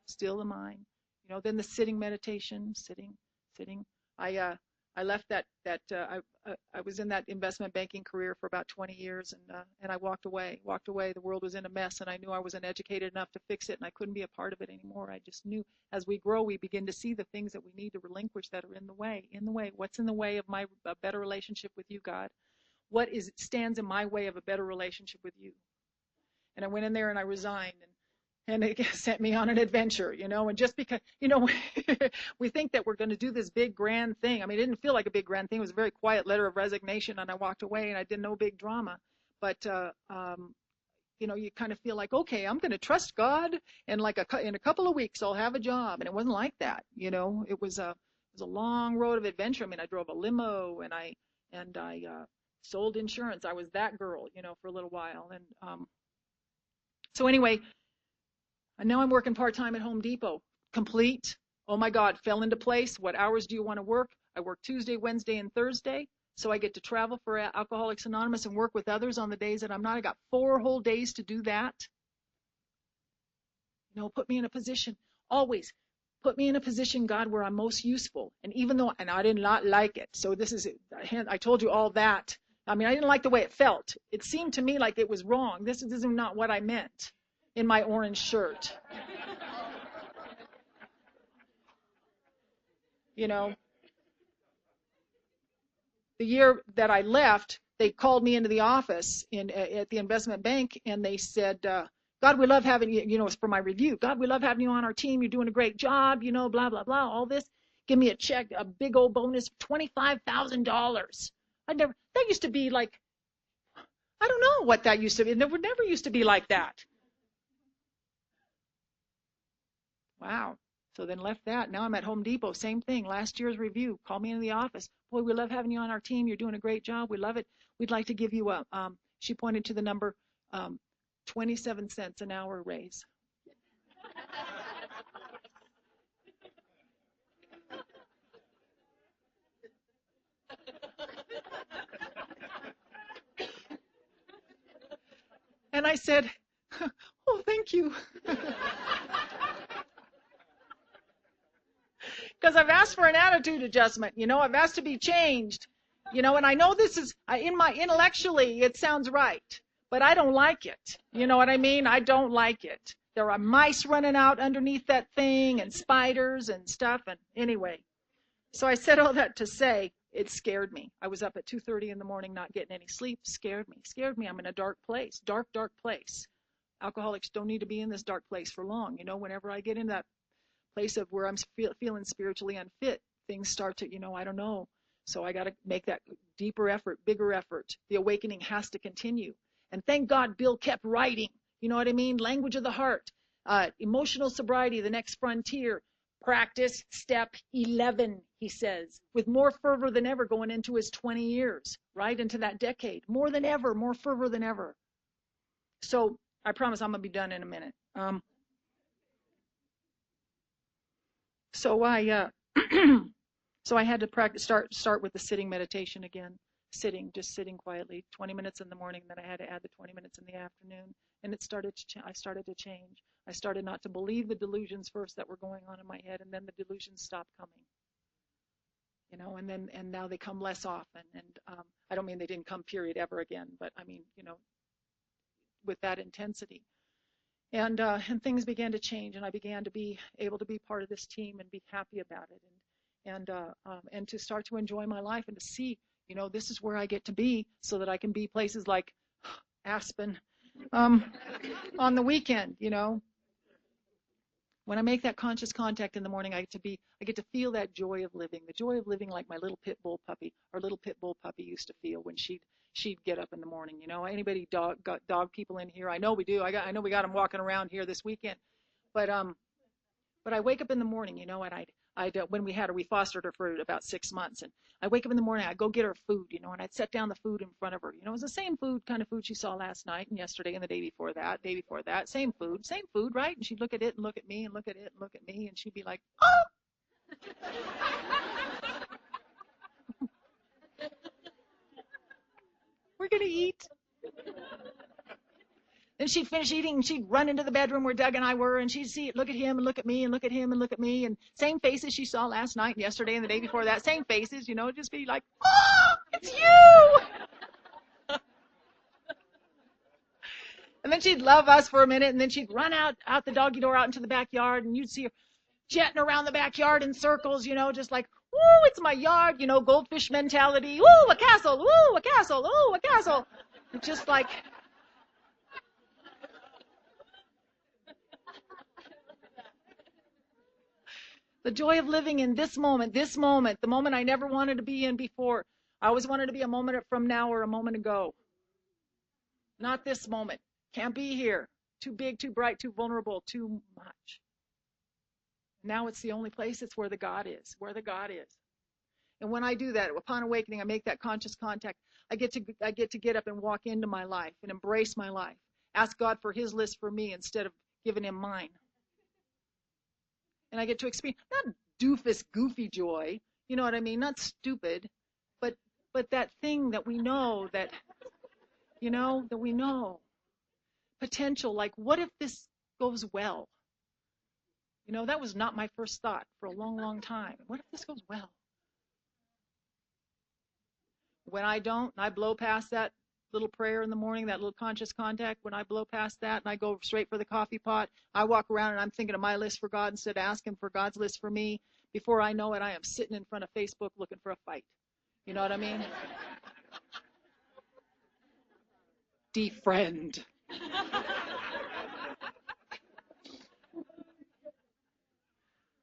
Still the mind. You know, then the sitting meditation. Sitting. I left that I was in that investment banking career for about 20 years, and I walked away. The world was in a mess, and I knew I wasn't educated enough to fix it, and I couldn't be a part of it anymore. I just knew as we grow, we begin to see the things that we need to relinquish that are in the way. What's in the way of a better relationship with you, God? What stands in my way of a better relationship with you? And I went in there and I resigned, and it sent me on an adventure, you know, and just because, you know, we think that we're going to do this big grand thing. I mean, it didn't feel like a big grand thing. It was a very quiet letter of resignation, and I walked away, and I did no big drama. But, you know, you kind of feel like, okay, I'm going to trust God, and in a couple of weeks I'll have a job. And it wasn't like that, you know. It was a long road of adventure. I mean, I drove a limo, and I sold insurance. I was that girl, you know, for a little while. And so anyway, and now I'm working part-time at Home Depot. Complete. Oh, my God, fell into place. What hours do you want to work? I work Tuesday, Wednesday, and Thursday. So I get to travel for Alcoholics Anonymous and work with others on the days that I'm not. I got 4 whole days to do that. You know, put me in a position. Always put me in a position, God, where I'm most useful. And even though, and I did not like it. So this is, I told you all that. I mean, I didn't like the way it felt. It seemed to me like it was wrong. This is not what I meant. In my orange shirt. You know, the year that I left, they called me into the office at the investment bank, and they said, God, we love having you, you know, it's for my review. God, we love having you on our team. You're doing a great job, you know, blah, blah, blah, all this. Give me a check, a big old bonus, $25,000. That used to be like, I don't know what that used to be. It never used to be like that. Wow. So then left that. Now I'm at Home Depot. Same thing. Last year's review. Call me into the office. Boy, we love having you on our team. You're doing a great job. We love it. We'd like to give you she pointed to the number, 27 cents an hour raise. And I said, oh, thank you. Because I've asked for an attitude adjustment, you know, I've asked to be changed, you know, and I know this is, intellectually, it sounds right, but I don't like it. You know what I mean? I don't like it. There are mice running out underneath that thing and spiders and stuff. And anyway, so I said all that to say, it scared me. I was up at 2:30 in the morning, not getting any sleep. Scared me. I'm in a dark place, dark place. Alcoholics don't need to be in this dark place for long. Whenever I get in that place of where I'm feeling spiritually unfit, things start to, I don't know. So I got to make that deeper effort, bigger effort. The awakening has to continue. And thank God Bill kept writing. You know what I mean? Language of the heart, emotional sobriety, the next frontier. Practice step 11, he says, with more fervor than ever going into his 20 years, right? Into that decade. More than ever, more fervor than ever. So I promise I'm going to be done in a minute. So I had to practice, start with the sitting meditation again. Just sitting quietly, 20 minutes in the morning, then I had to add the 20 minutes in the afternoon. And I started to change. I started not to believe the delusions first that were going on in my head, and then the delusions stopped coming. And now they come less often. And I don't mean they didn't come period ever again, but I mean, with that intensity. And things began to change, and I began to be able to be part of this team and be happy about it, and to start to enjoy my life and to see, this is where I get to be, so that I can be places like Aspen on the weekend. When I make that conscious contact in the morning, I get to feel that joy of living, the joy of living like my little pit bull puppy, our little pit bull puppy used to feel when she'd get up in the morning. Anybody got dog people in here? I know we do. I know we got them walking around here this weekend. But I wake up in the morning, and when we fostered her for about 6 months, and I wake up in the morning, I go get her food, and I'd set down the food in front of her. It was the same kind of food she saw last night and yesterday and the day before that, same food, right? And she'd look at it and look at me and look at it and look at me, and she'd be like, oh! We're going to eat. Then she'd finish eating and she'd run into the bedroom where Doug and I were, and she'd see it, look at him and look at me and look at him and look at me, and same faces she saw last night and yesterday and the day before that, same faces, just be like, oh, it's you! And then she'd love us for a minute, and then she'd run out the doggy door out into the backyard, and you'd see her jetting around the backyard in circles, just like, ooh, it's my yard, goldfish mentality, ooh, a castle, ooh, a castle, ooh, a castle. It's just like... The joy of living in this moment, the moment I never wanted to be in before. I always wanted to be a moment from now or a moment ago. Not this moment. Can't be here. Too big, too bright, too vulnerable, too much. Now it's the only place. It's where the God is, And when I do that, upon awakening, I make that conscious contact. I get to get up and walk into my life and embrace my life. Ask God for his list for me instead of giving him mine. And I get to experience, not doofus, goofy joy, you know what I mean? Not stupid, but that thing that we know, that we know. Potential, like, what if this goes well? That was not my first thought for a long, long time. What if this goes well? When I don't, and I blow past that little prayer in the morning, that little conscious contact, when I blow past that and I go straight for the coffee pot, I walk around and I'm thinking of my list for God instead of asking for God's list for me. Before I know it, I am sitting in front of Facebook looking for a fight. You know what I mean? Defriend.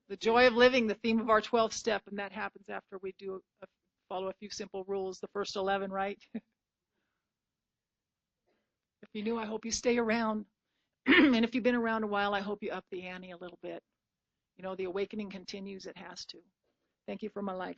The joy of living, the theme of our 12th step, and that happens after we follow a few simple rules, the first 11, right? If you're new, I hope you stay around. And if you've been around a while, I hope you up the ante a little bit. The awakening continues. It has to. Thank you for my life.